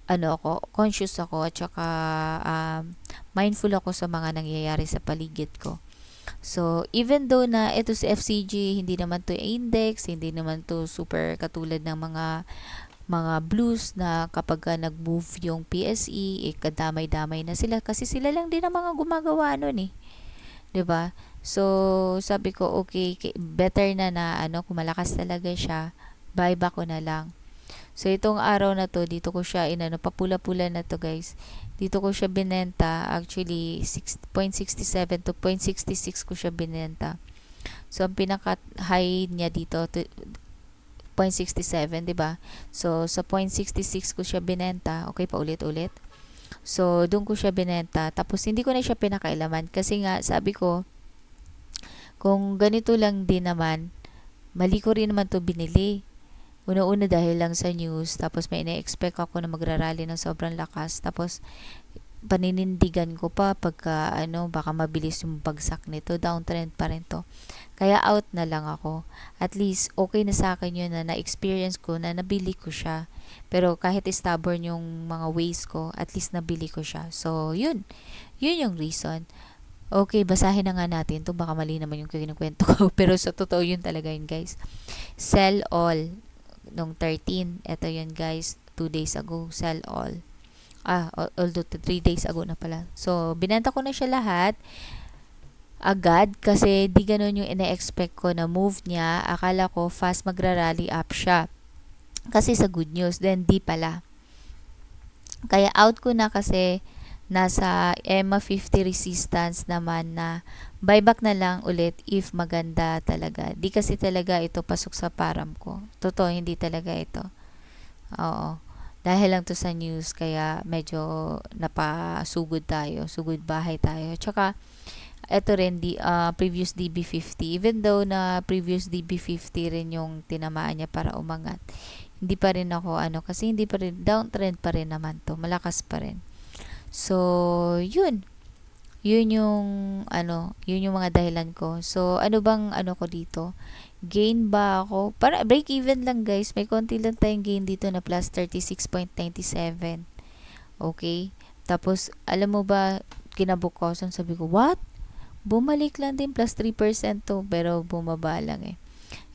ano ako, conscious ako at saka mindful ako sa mga nangyayari sa paligid ko. So, even though na ito si FCG, hindi naman to index, hindi naman to super katulad ng mga blues na kapag nag-move yung PSE, kadamay-damay na sila kasi sila lang din ang mga gumagawa nun eh. 'Di ba? So, sabi ko okay, better na ano kung malakas talaga siya, buyback ko na lang. So, itong araw na to, dito ko siya inano, papula-pula na to guys. Dito ko siya binenta. Actually, 6.67 to 0.66 ko siya binenta. So, ang pinaka-high niya dito, 0.67, di ba? So, sa 0.66 ko siya binenta. Okay, paulit-ulit. So, doon ko siya binenta. Tapos, hindi ko na siya pinakailaman. Kasi nga, sabi ko, kung ganito lang din naman, mali ko rin naman to binili. Una-una dahil lang sa news, tapos may ina-expect ako na magrarally ng sobrang lakas, tapos paninindigan ko pa pagka ano, baka mabilis yung bagsak nito, downtrend pa rin to. Kaya out na lang ako. At least, okay na sa akin yun na na-experience ko na nabili ko siya. Pero kahit stubborn yung mga ways ko, at least nabili ko siya. So, yun. Yun yung reason. Okay, basahin na nga natin to. Baka mali naman yung kinukwento ko. Pero sa totoo yun talaga yun, guys. Sell all nung 13. Ito yun guys, 2 days ago, sell all. Although 3 days ago na pala. So, binenta ko na siya lahat agad kasi di ganun yung ina-expect ko na move niya. Akala ko fast magra-rally up siya. Kasi sa good news, then di pala. Kaya out ko na kasi nasa EMA 50 resistance naman na buyback na lang ulit if maganda talaga. Di kasi talaga ito pasok sa param ko. Totoo, hindi talaga ito. Oo. Dahil lang to sa news, kaya medyo napasugod tayo. Sugod bahay tayo. Tsaka, ito rin, previous DB50. Even though na previous DB50 rin yung tinamaan niya para umangat, hindi pa rin ako, kasi hindi pa rin, downtrend pa rin naman to. Malakas pa rin. So, yun. Yun yung mga dahilan ko. So, ano bang ko dito? Gain ba ako? Para break even lang guys. May konti lang tayong gain dito na plus 36.97. Okay? Tapos, alam mo ba, kinabukasan sabi ko, what? Bumalik lang din, plus 3% to. Pero bumaba lang eh.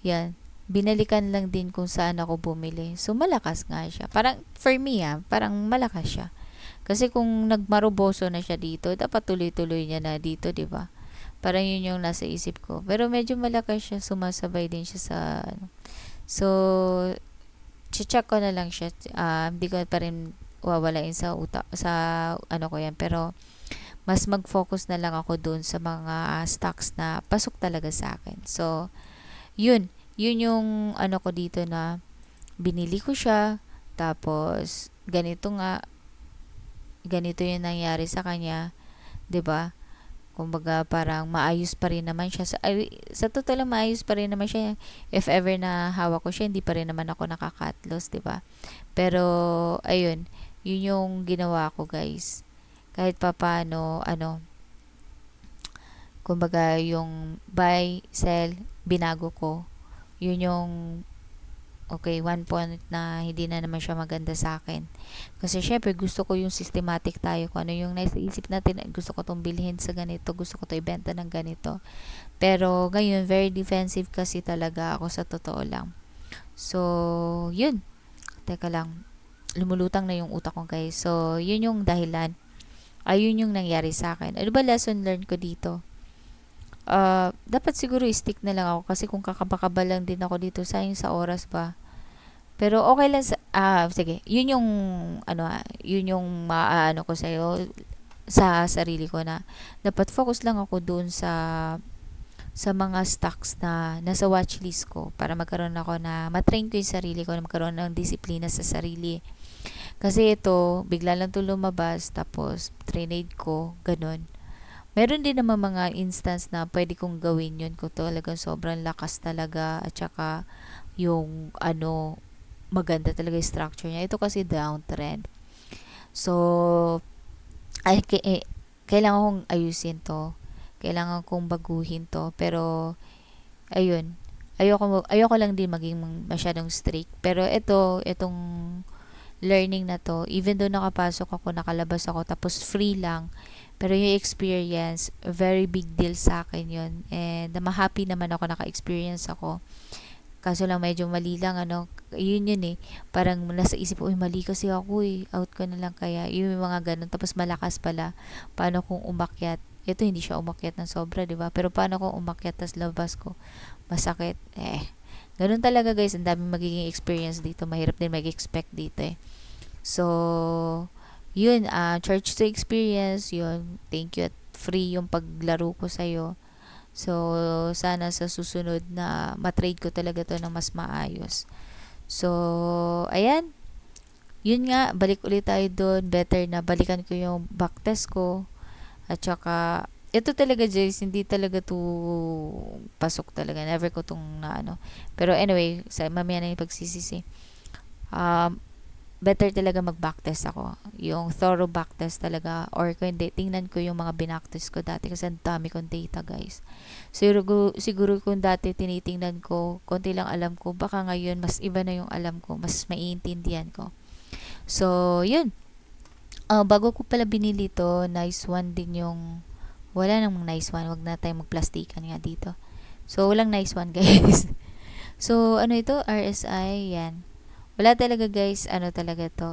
Yan. Binalikan lang din kung saan ako bumili. So, malakas nga siya. Parang, for me parang malakas siya. Kasi kung nagmaruboso na siya dito, dapat tuloy-tuloy niya na dito, di ba? Parang yun yung nasa isip ko. Pero medyo malakas siya, sumasabay din siya sa So, check ko na lang siya. Hindi ko pa rin wawalain sa utak sa ko yan, pero mas mag-focus na lang ako dun sa mga stocks na pasok talaga sa akin. So, yun yung ko dito na binili ko siya, tapos ganito yung nangyari sa kanya, 'di ba? Kumbaga parang maayos pa rin naman siya sa totoo lang, maayos pa rin naman siya. If ever na hawak ko siya, hindi pa rin naman ako nakaka-cut loss, 'di ba? Pero ayun, yun yung ginawa ko, guys. Kahit papaano kumbaga yung buy, sell, binago ko. Yun yung okay, one point na hindi na naman siya maganda sa akin. Kasi syempre gusto ko yung systematic tayo. Kung ano yung nasa isip natin, gusto ko itong bilhin sa ganito, gusto ko ito ibenta ng ganito. Pero ngayon, very defensive kasi talaga ako, sa totoo lang. So, yun. Teka lang. Lumulutang na yung utak ko, guys. So, yun yung dahilan. Ayun yung nangyari sa akin. Ano ba lesson learned ko dito? Dapat siguro stick na lang ako, kasi kung kakabakaba lang din ako dito, sayang sa oras ba. Pero okay lang sige, yun yung yun yung maaano ko sa sarili ko, na dapat focus lang ako doon sa mga stocks na nasa watchlist ko, para magkaroon ako na matrain ko yung sarili ko, na magkaroon ng disiplina sa sarili. Kasi ito, bigla lang to lumabas, tapos trade ko, ganun. Meron din naman mga instance na pwede kong gawin yun kung talagang sobrang lakas talaga, at saka yung maganda talaga yung structure niya. Ito kasi downtrend. So, kailangan kong ayusin to. Kailangan kong baguhin to. Pero, ayun. Ayoko lang din maging masyadong strict. Pero itong learning na to, even though nakapasok ako, nakalabas ako, tapos free lang, pero yung experience, very big deal sa akin yun. And ma-happy naman ako, naka-experience ako. Kaso lang medyo mali lang, yun eh. Parang nasa isip ko, mali kasi ako eh. Out ko na lang kaya. Yung mga ganun. Tapos malakas pala. Paano kung umakyat? Ito hindi siya umakyat ng sobra, di ba? Pero paano kung umakyat tas labas ko? Masakit. Ganun talaga, guys. Ang daming magiging experience dito. Mahirap din mag-expect dito eh. So, yun, church to experience, yun. Thank you, at free yung paglaro ko sa'yo. So, sana sa susunod na matrade ko talaga to ng mas maayos. So, ayan. Yun nga, balik ulit tayo doon. Better na balikan ko yung backtest ko. At saka, ito talaga, guys, hindi talaga to pasok talaga. Never ko tong Pero anyway, mamaya na yung pagsisisi. Better talaga mag-backtest ako. Yung thorough backtest talaga. Or kung hindi, tingnan ko yung mga binacktest ko dati, kasi ang dami kong data, guys. Siguro kung dati tinitingnan ko, konti lang alam ko, baka ngayon mas iba na yung alam ko, mas maiintindihan ko. So, yun. Bago ko pala binili to, nice one din yung, wala namang nice one, wag na tayo magplastikan nga dito. So, walang nice one, guys. So, ito? RSI, yan. Wala talaga, guys, talaga to,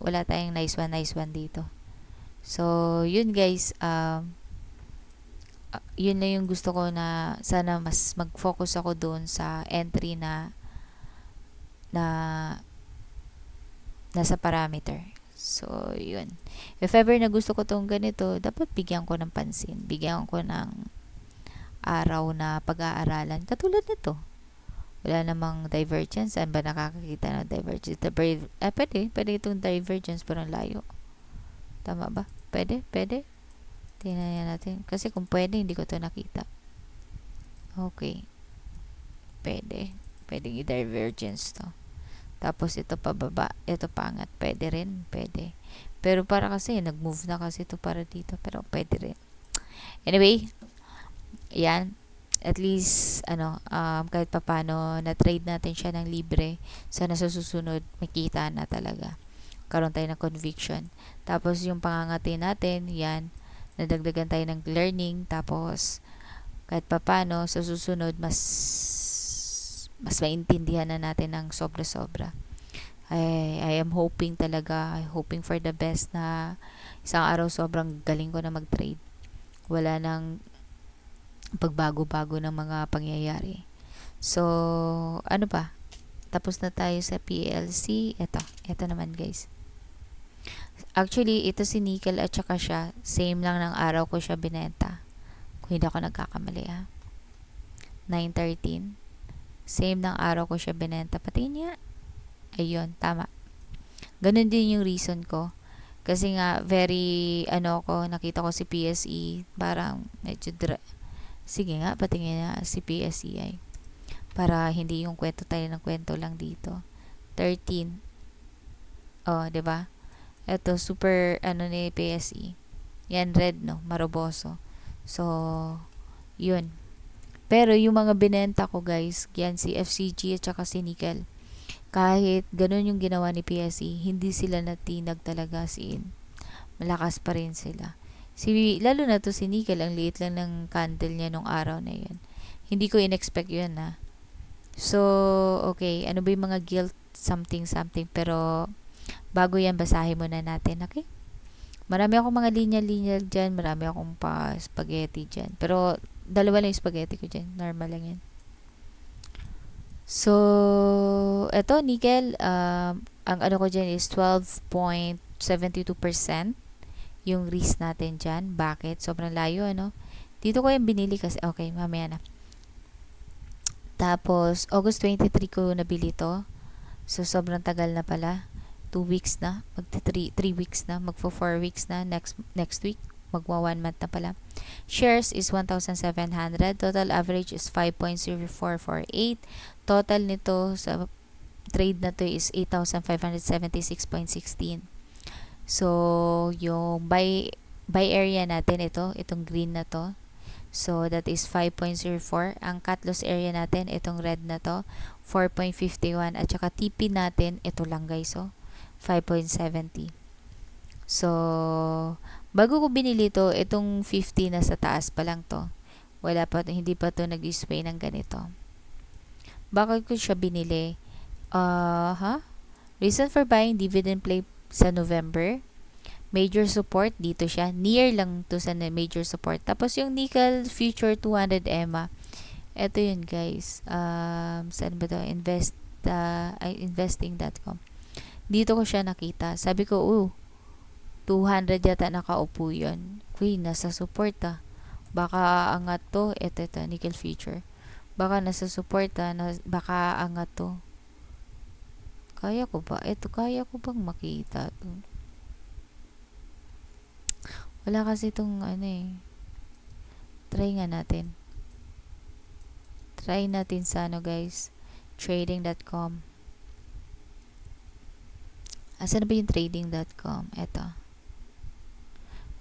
wala tayong nice one dito. So, yun, guys, yun na yung gusto ko, na sana mas mag-focus ako doon sa entry na nasa parameter. So, yun. If ever na gusto ko tong ganito, dapat bigyan ko ng pansin. Bigyan ko ng araw na pag-aaralan. Katulad nito. Wala namang divergence. Saan ba nakakakita ng divergence? Pwede itong divergence pero layo. Tama ba? Pwede. Tingnan natin. Kasi kung pwede, hindi ko to nakita. Okay. Pwedeng i-divergence to. Tapos ito pababa, ito pangat. Pwede rin, pwede. Pero para kasi, nag-move na kasi ito para dito. Pero pwede rin. Anyway, yan. At least, kahit papano, na-trade natin siya ng libre. Sana sa susunod, makita na talaga. Karoon tayo ng conviction. Tapos yung pangangati natin, yan. Nadagdagan tayo ng learning. Tapos, kahit papano, sa susunod, mas maintindihan na natin ng sobra-sobra. I am hoping talaga, hoping for the best na isang araw sobrang galing ko na mag-trade. Wala nang pagbago-bago ng mga pangyayari. So, ano pa? Tapos na tayo sa PLC. Ito naman guys. Actually, ito si Nickel at saka siya. Same lang ng araw ko siya binenta. Kung hindi ako nagkakamali ha. 9:13. Same ng araw ko siya binenta. Pati niya. Ayun, tama. Ganun din yung reason ko. Kasi nga, nakita ko si PSE, parang medyo sige nga, patingin na si PSE ay. Para hindi yung kwento tayo ng kwento lang dito. 13. Oh, 'di ba? Ito super ni PSE. Yan red no, maroboso. So, yun. Pero yung mga binenta ko guys, yan si FCG at saka si Nickel. Kahit ganun yung ginawa ni PSE, hindi sila natinag talaga sin. Malakas pa rin sila. Lalo na to si Nickel, ang liit lang ng candle niya nung araw na yun. Hindi ko in-expect yun na. So, okay. Ano ba yung mga guilt something. Pero, bago yan, basahin muna natin. Okay? Marami akong mga linya-linya dyan. Marami akong pa spaghetti dyan. Pero, dalawa lang yung spaghetti ko dyan. Normal lang yan. So, eto, Nickel, ang ano ko dyan is 12.72% yung risk natin dyan. Bakit? Sobrang layo, ano? Dito ko yung binili kasi, okay, mamaya na. Tapos, August 23 ko nabili to. So, sobrang tagal na pala. 2 weeks na. 3 weeks na. Magpo 4 weeks na. Next week. Magwa 1 month na pala. Shares is 1,700. Total average is 5.0448. Total nito sa trade na to is 8,576.16. So, yung buy area natin itong green na to. So, that is 5.04. Ang cut loss area natin, itong red na to, 4.51. At saka TP natin, ito lang guys, 5.70. So, bago ko binili to, itong 50 na sa taas pa lang to. Hindi pa to nag-sway ng ganito. Bakit ko siya binili? Reason for buying, dividend play sa November. Major support, dito siya. Near lang to sa major support. Tapos yung Nickel Future 200 EMA. Ito yun guys. Saan ba to? Investing.com. Dito ko siya nakita. Sabi ko, 200 yata nakaupo yun. Nasa support Baka angat to. Ito, Nickel Future. Baka nasa support baka angat to. Kaya ko ba? Kaya ko bang makita to? Wala kasi itong Try nga natin. Try natin sa guys. Trading.com. Asan na ba yung trading.com? Eto.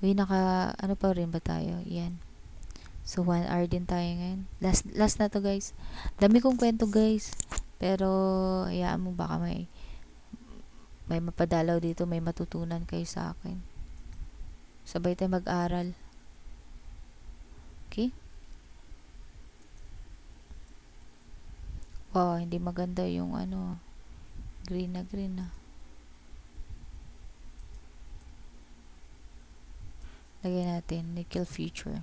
Ano pa rin ba tayo? Yan. So, 1 hour din tayo ngayon. Last na to guys. Dami kong kwento guys. Pero, hayaan mo baka may mapadalaw dito. May matutunan kayo sa akin. Sabay tayo mag-aral. Okay? Wow, hindi maganda yung green na. Lagay natin, Nickel Future.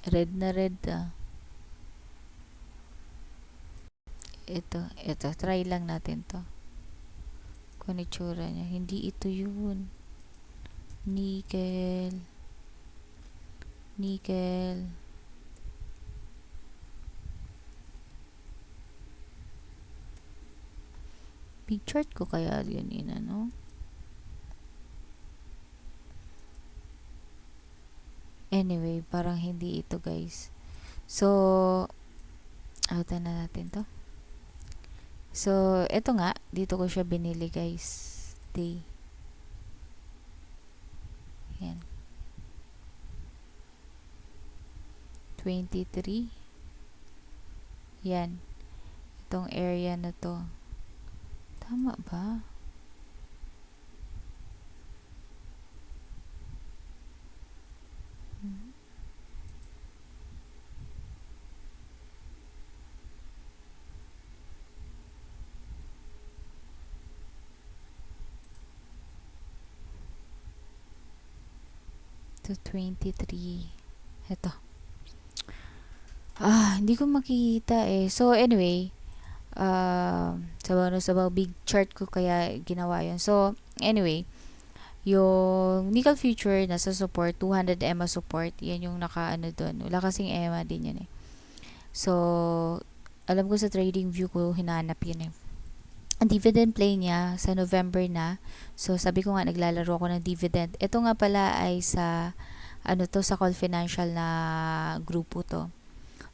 Red na red ito. Try lang natin to. Kung itsura niya. Hindi ito yun. Nickel. Big chart ko kaya yun no? Anyway, parang hindi ito guys. So, outan na natin to. So, ito nga, dito ko siya binili guys. Day. Yan. 23. Yan. Itong area na to. Tama ba? To 23. Ito. Hindi ko makikita eh. So, anyway, sabaw big chart ko kaya ginawa yun. So, anyway, yung nickel future nasa support, 200 EMA support, yan yung nakaano doon. Wala kasing EMA din yan eh. So, alam ko sa trading view ko, hinanap yun eh. Ang dividend play niya sa November na. So, sabi ko nga, naglalaro ako ng dividend. Ito nga pala ay sa, sa Call Financial na grupo to.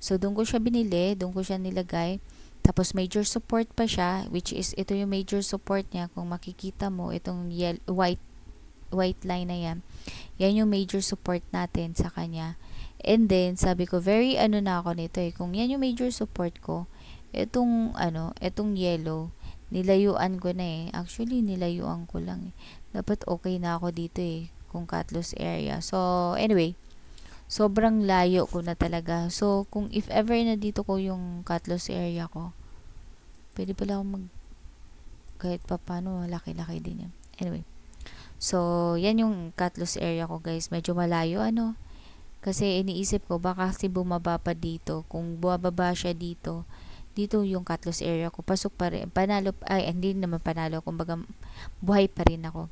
So, doon ko siya binili, doon ko siya nilagay. Tapos, major support pa siya, which is, ito yung major support niya. Kung makikita mo, itong white line na yan. Yan yung major support natin sa kanya. And then, sabi ko, very na ako nito eh. Kung yan yung major support ko, itong yellow, nilayuan ko na eh. Actually, nilayuan ko lang eh. Dapat okay na ako dito eh, kung cut loss area. So, anyway, sobrang layo ko na talaga. So, kung if ever na dito ko yung cut loss area ko, pwede pala akong kahit pa paano, laki-laki din yan. Anyway, so, yan yung cut loss area ko guys. Medyo malayo, kasi iniisip ko, baka kasi bumaba pa dito. Kung bumababa siya dito yung cut loss area ko, pasok pa rin, hindi naman panalo, kumbaga buhay pa rin ako.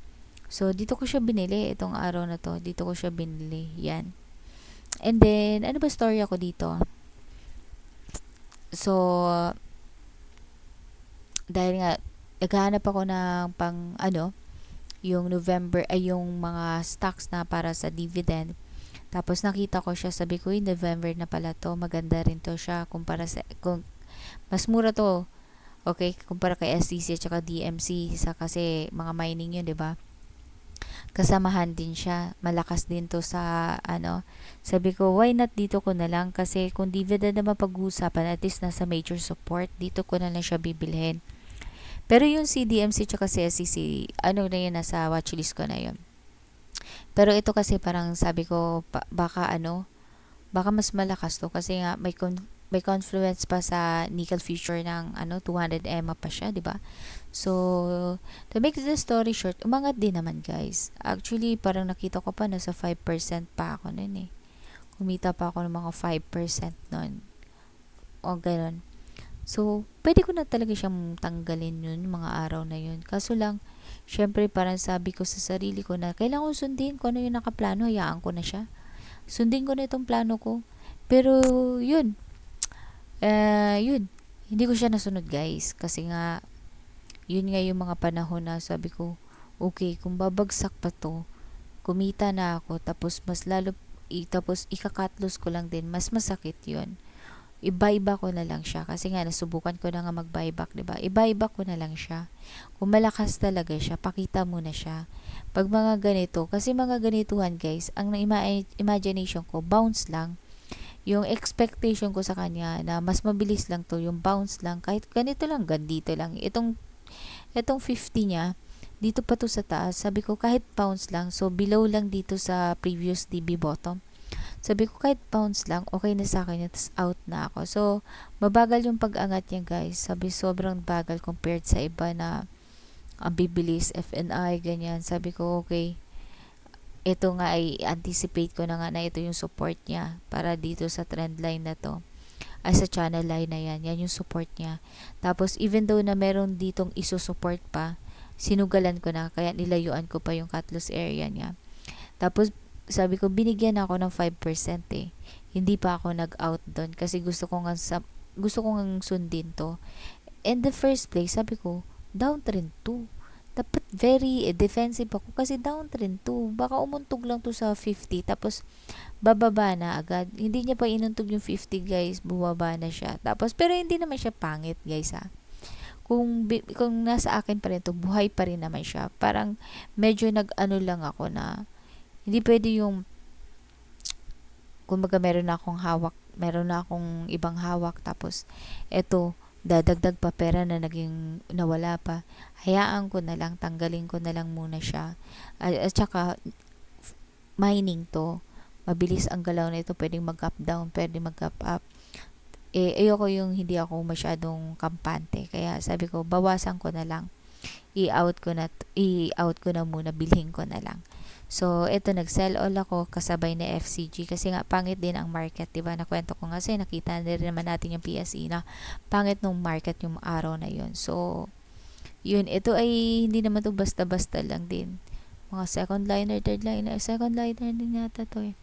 So, dito ko siya binili, itong araw na to, dito ko siya binili, yan. And then, ano ba story ako dito? So, dahil nga, naghahanap ako ng yung November, yung mga stocks na para sa dividend. Tapos nakita ko siya, sabi ko, November na pala to, maganda rin to siya, mas mura to, okay, kumpara kay STC at saka DMC, kasi mga mining yun, 'di ba? Kasamahan din siya, malakas din to sa sabi ko, why not dito ko na lang, kasi kung dividend naman pag-uusapan, at least nasa major support, dito ko na lang siya bibilhin. Pero yung CDMC at saka STC, na yun, nasa watchlist ko na yun. Pero ito kasi parang sabi ko, baka mas malakas to, kasi nga may confluence pa sa nickel future ng 200 EMA pa siya, 'di ba? So, to make the story short, umangat din naman, guys. Actually, parang nakita ko pa nasa 5% pa ako noon eh. Kumita pa ako ng mga 5% noon. O ganoon. So, pwede ko na talaga siyang tanggalin yun, mga araw na yun. Kaso lang, syempre parang sabi ko sa sarili ko na kailangan ko sundin ko yung nakaplano, hayaan ko na siya. Sundin ko na itong plano ko. Pero, yun, hindi ko siya nasunod, guys, kasi nga yun nga yung mga panahon na sabi ko, okay, kung babagsak pa to, kumita na ako, tapos mas lalo tapos ikakatlos ko lang din, mas masakit yun. I-buyback ko na lang siya, kasi nga nasubukan ko na nga mag-buyback, diba? I-buyback ko na lang siya. Kung malakas talaga siya, pakita mo na siya. Pag mga ganito, kasi mga ganituhan, guys, ang imagination ko, bounce lang. Yung expectation ko sa kanya na mas mabilis lang to, yung bounce lang, kahit ganito lang, gandito lang. Itong 50 niya, dito pa to sa taas. Sabi ko, kahit bounce lang, so below lang dito sa previous DB bottom. Sabi ko, kahit bounce lang, okay na sa akin, tapos out na ako. So, mabagal yung pag-angat niya, guys. Sabi, sobrang bagal compared sa iba na ang bibilis, FNI, ganyan. Sabi ko, okay, ito nga ay anticipate ko na nga na ito yung support niya para dito sa trend line na to. ay sa channel line na yan. Yan yung support niya. Tapos, even though na meron ditong iso-support pa, sinugalan ko na, kaya nilayuan ko pa yung cut loss area niya. Tapos, sabi ko, binigyan ako ng 5% eh. Hindi pa ako nag-out doon kasi gusto ko nga sundin to. In the first place, sabi ko, downtrend to. Dapat very defensive ako kasi downtrend to. Baka umuntog lang to sa 50 tapos bababa na agad. Hindi niya pa inuntog yung 50 guys, bumaba na siya. Tapos, pero hindi naman siya pangit guys ha. Kung nasa akin pa rin to, buhay pa rin naman siya. Parang medyo nag-ano lang ako na hindi pwede yung kumbaga meron na akong ibang hawak tapos eto dadagdag pa pera na nawala pa. Hayaan ko na lang, tanggalin ko na lang muna siya. At saka mining to. Mabilis ang galaw na ito, pwedeng mag-up down, pwedeng mag-up up. Ayoko yung hindi ako masyadong kampante. Kaya sabi ko, bawasan ko na lang. I-out ko na muna, bilhin ko na lang. So, ito nag-sell all ako kasabay na FCG kasi nga pangit din ang market, 'di ba? Nakwento ko nga nakita na rin naman natin yung PSE na pangit nung market yung araw na 'yon. So, yun, ito ay hindi naman to basta-basta lang din. Mga second liner din yata to eh.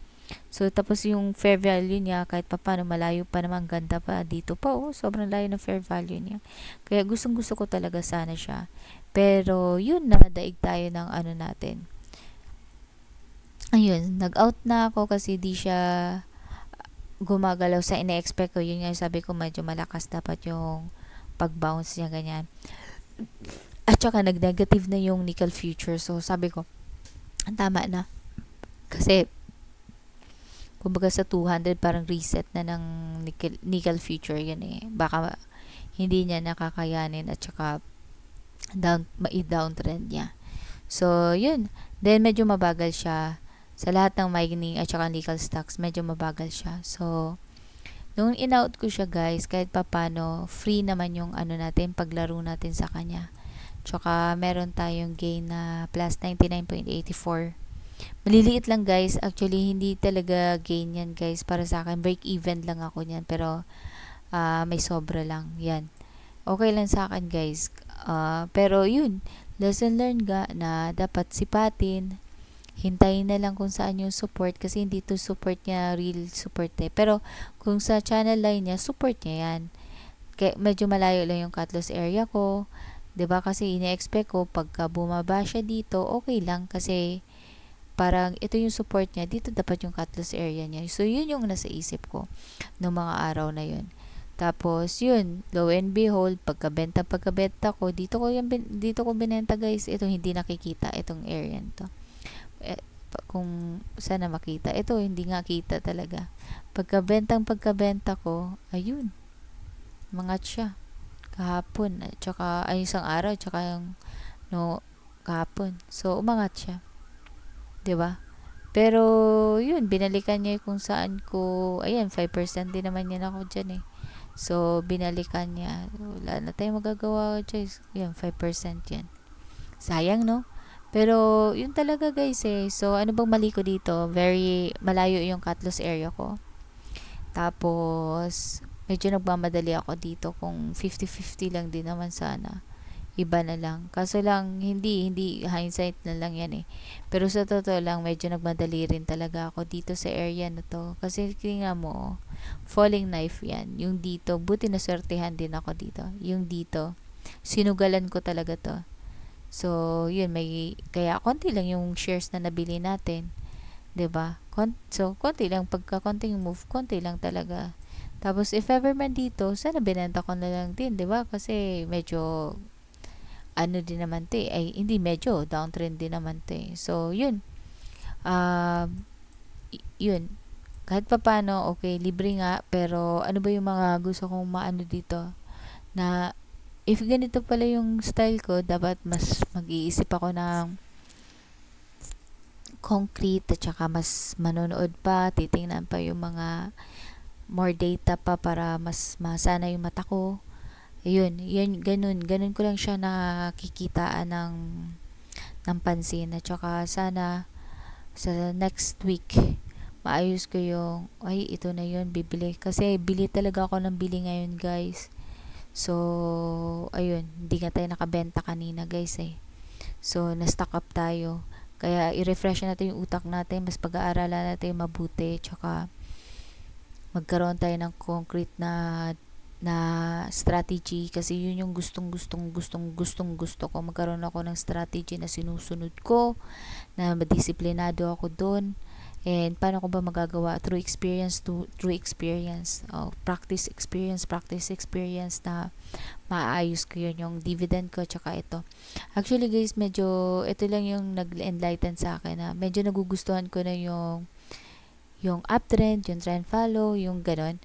So, tapos yung fair value niya, kahit paano malayo pa naman, ganda pa dito pa, oh, sobrang layo ng fair value niya. Kaya gustong gusto ko talaga sana siya. Pero, yun, nadaig tayo ng ano natin. Ayun, nag-out na ako kasi di siya gumagalaw sa ine-expect ko. Yun nga yung sabi ko, medyo malakas dapat yung pag-bounce niya, ganyan. At saka, nag-negative na yung nickel future. So, sabi ko, tama na. Kasi, kumbaga sa 200, parang reset na ng nickel future yun eh. Baka hindi niya nakakayanin at saka ma-downtrend niya. So, yun. Then, medyo mabagal siya. Sa lahat ng mining at saka nickel stocks, medyo mabagal siya. So, nung in-out ko siya guys, kahit papano, free naman yung ano natin, paglaro natin sa kanya. Tsaka, meron tayong gain na plus 99.84. Maliliit lang guys. Actually, hindi talaga gain yan guys. Para sa akin, break even lang ako niyan. Pero, may sobra lang. Yan. Okay lang sa akin guys. Pero yun, lesson learned ga na dapat sipatin. Hintayin na lang kung saan yung support kasi hindi to support niya real support eh. Pero kung sa channel line niya, support niya yan. Kaya medyo malayo lang yung cut loss area ko. 'Di ba? Kasi ine-expect ko pagka bumaba siya dito, okay lang kasi parang ito yung support niya, dito dapat yung cut loss area niya. So yun yung nasa isip ko ng mga araw na yun. Tapos yun, lo and behold, pagkabenta ko, dito ko binenta guys. Ito hindi nakikita itong area to. Kung sana makita, ito hindi nga kita talaga. Pagkabenta ko, ayun, mangat siya kahapon at saka ay isang araw tsaka yung no kahapon. So umangat siya, 'di ba? Pero yun, binalikan niya kung saan ko, ayan, 5% din naman yan ako diyan eh. So binalikan niya. Wala na tayong magagawa, guys. Yan, 5% yan. Sayang, no? Pero, yun talaga guys eh. So, ano bang mali ko dito? Very malayo yung cut loss area ko. Tapos, medyo nagmamadali ako dito kung 50-50 lang din naman sana. Iba na lang. Kaso lang, hindi hindsight na lang yan eh. Pero sa totoo lang, medyo nagmadali rin talaga ako dito sa area na to. Kasi tingnan mo, falling knife yan. Yung dito, buti na swertehan din ako dito. Yung dito, sinugalan ko talaga to. So, yun, kaya konti lang yung shares na nabili natin. 'Di ba? So, konti lang. Pagka konting move, konti lang talaga. Tapos, if ever man dito, sana binenta ko na lang din, 'di ba? Kasi, medyo, ano din naman 'to eh. Ay, hindi medyo, downtrend din naman 'to eh. So, yun. Yun. Kahit pa paano, okay, libre nga. Pero, ano ba yung mga gusto kong maano dito? Na, if ganito pala yung style ko, dapat mas mag-iisip ako ng concrete at saka mas manonood pa, titingnan pa yung mga more data pa para mas masana yung mata ko. Ayun, ganun ko lang siya nakikitaan ng pansin at saka sana sa next week maayos ko yung, ay, ito na yun, bibili. Kasi bili talaga ako ng bili ngayon, guys. So, ayun, hindi nga tayo nakabenta kanina, guys, eh. So, na-stock up tayo. Kaya, i-refresh natin yung utak natin, mas pag-aaralan natin mabuti, tsaka magkaroon tayo ng concrete na strategy, kasi yun yung gustong gusto ko. Magkaroon ako ng strategy na sinusunod ko, na madisiplinado ako doon. And paano ko ba magagawa? Through experience, through experience. Practice experience na maayos ko yun, yung dividend ko, tsaka ito. Actually, guys, medyo, ito lang yung nag-enlighten sa akin, na medyo nagugustuhan ko na yung uptrend, yung trend follow, yung ganon.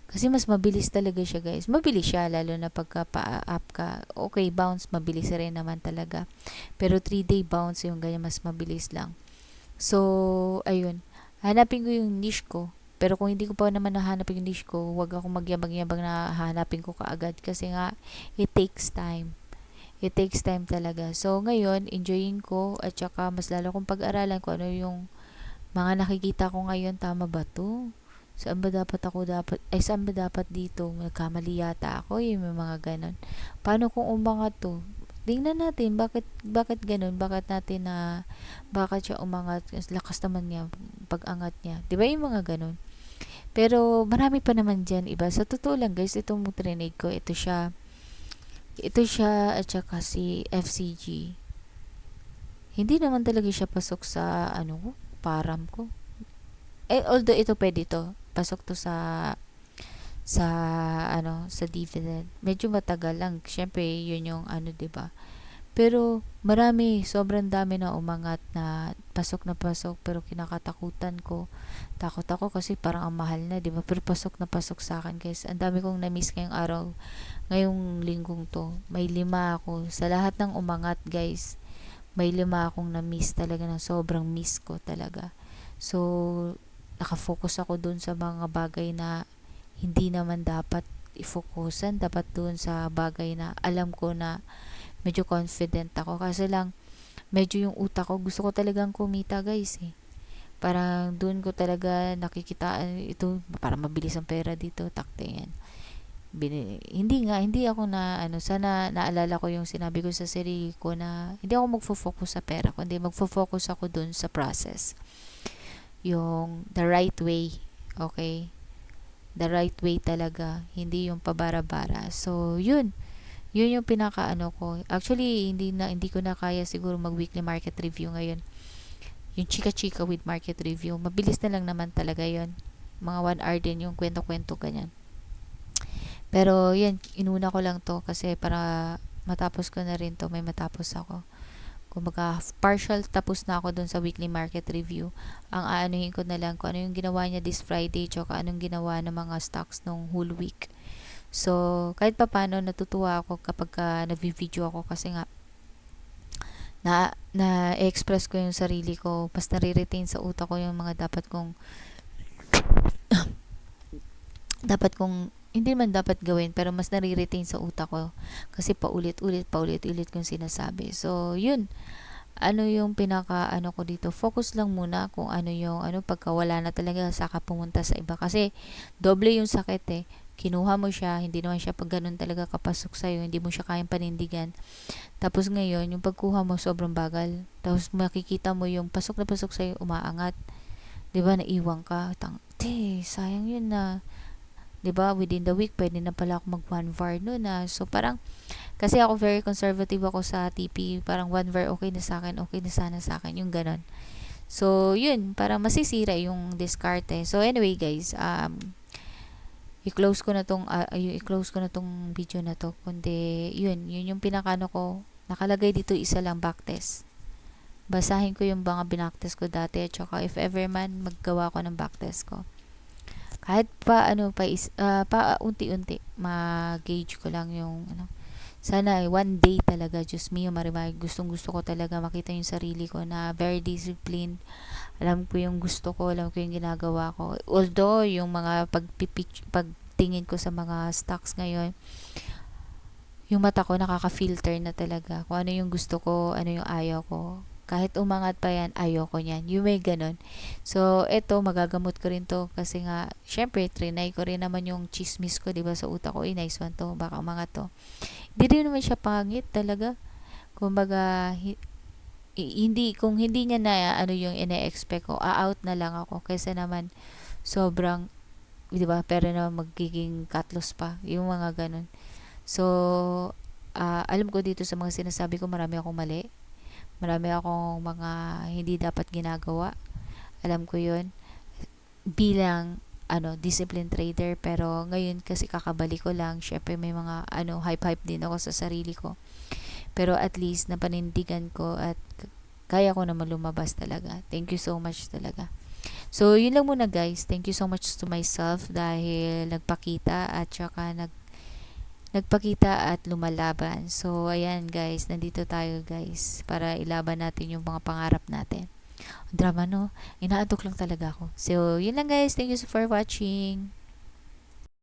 Kasi mas mabilis talaga siya, guys. Mabilis siya, lalo na pagka pa-up ka. Okay, bounce, mabilis rin naman talaga. Pero 3-day bounce, yung ganyan, mas mabilis lang. So, ayun. Hanapin ko yung niche ko. Pero kung hindi ko pa naman nahanapin yung niche ko, huwag ako magyabang-yabang na hanapin ko kaagad. Kasi nga, it takes time. It takes time talaga. So, ngayon, enjoying ko at saka mas lalo kong pag-aralan kung ano yung mga nakikita ko ngayon. Tama ba to? Saan ba dapat dito? Nagkamali yata ako, yung may mga ganon. Paano kung umangat to? Tingnan natin, bakit ganun? Bakit siya umangat? Lakas naman niya, pag-angat niya. 'Di ba yung mga ganun? Pero marami pa naman diyan iba. Sa totoo lang, guys, itong trade ko, ito siya at saka si FCG. Hindi naman talaga siya pasok sa ano ko, param ko. Although ito pwede to. Pasok to sa sa dividend. Medyo matagal lang. Syempre, yun yung ano, 'di ba? Pero marami, sobrang dami na umangat na pasok, pero kinakatakutan ko. Takot ako kasi parang ang mahal na, 'di ba? Pero pasok na pasok sa akin, guys. Ang dami kong na-miss ngayong araw, ngayong linggong 'to. May 5 ako sa lahat ng umangat, guys. May 5 akong na-miss talaga, na sobrang miss ko talaga. So, nakafocus ako dun sa mga bagay na hindi naman dapat i-focusan. Dapat dun sa bagay na alam ko na medyo confident ako. Kasi lang, medyo yung utak ko, gusto ko talagang kumita, guys, eh. Parang dun ko talaga nakikitaan ito, para mabilis ang pera dito, takte yan. Hindi ako na, sana naalala ko yung sinabi ko sa sarili ko, na hindi ako magfo-focus sa pera, kundi magfo-focus ako dun sa process. Yung the right way, okay? The right way talaga, hindi yung pabara-bara. So, yun yung pinaka ko. Actually, hindi ko na kaya siguro mag weekly market review ngayon. Yung chika-chika with market review, mabilis na lang naman talaga yun. Mga 1 hour din yung kwento-kwento ganyan. Pero yan, inuna ko lang to kasi para matapos ko na rin to, may matapos ako. Kumbaga, partial tapos na ako dun sa weekly market review. Ang aanuhin ko na lang kung ano yung ginawa niya this Friday, tsaka anong ginawa ng mga stocks nung whole week. So, kahit pa paano, natutuwa ako kapag nag-video ako, kasi nga, na-express ko yung sarili ko, mas nare-retain sa utak ko yung mga dapat kong hindi man dapat gawin, pero mas nare-retain sa utak ko kasi paulit-ulit kong sinasabi. So, yun. Ano yung ko dito? Focus lang muna kung ano yung pagka wala na talaga, saka pumunta sa iba. Kasi doble yung sakit, eh. Kinuha mo siya, hindi naman siya pag ganun talaga kapasok sa'yo, hindi mo siya kayang panindigan. Tapos ngayon, yung pagkuha mo sobrang bagal. Tapos makikita mo yung pasok na pasok sa'yo, umaangat. 'Di ba, naiwan ka. Sayang yun na. 'Di ba, within the week, pwede na pala ako mag 1 VAR no na. So, parang, kasi ako very conservative ako sa TP. Parang 1 VAR, okay na sa akin, okay na sana sa akin. Yung ganon. So, yun, parang masisira yung diskarte. So, anyway, guys, i-close ko na tong video na to. Kundi, yun yung pinakano ko. Nakalagay dito isa lang, backtest. Basahin ko yung mga binacktest ko dati, at saka if ever man maggawa ko ng backtest ko. Kahit pa unti-unti, ma-gauge ko lang yung sana one day talaga, just me, marimay, gustong gusto ko talaga makita yung sarili ko na very disciplined. Alam ko yung gusto ko, alam ko yung ginagawa ko. Although, yung mga pagtingin ko sa mga stocks ngayon, yung mata ko nakaka-filter na talaga kung ano yung gusto ko, ano yung ayaw ko. Kahit umangat pa yan, ayoko niyan. Yung may ganun. So, eto, magagamot ko rin to. Kasi nga, syempre, trinay ko rin naman yung chismis ko, diba, sa utak ko. Nice one to. Baka umangat to. Hindi rin naman siya pangit talaga. Kumbaga, hindi, kung hindi niya na, ano yung ine-expect ko, out na lang ako. Kaysa naman, sobrang, diba, pero naman magiging katlos pa. Yung mga ganun. So, alam ko dito sa mga sinasabi ko, marami akong mali. Marami akong mga hindi dapat ginagawa. Alam ko yun. Bilang, discipline trader. Pero, ngayon kasi kakabalik ko lang. Syempre, may mga, hype-hype din ako sa sarili ko. Pero, at least, napanindigan ko at kaya ko naman lumabas talaga. Thank you so much talaga. So, yun lang muna guys. Thank you so much to myself dahil nagpakita at saka nagpakita at lumalaban. So, ayan guys, nandito tayo guys para ilaban natin yung mga pangarap natin. Drama no? Inaantok lang talaga ako. So, yun lang guys. Thank you for watching.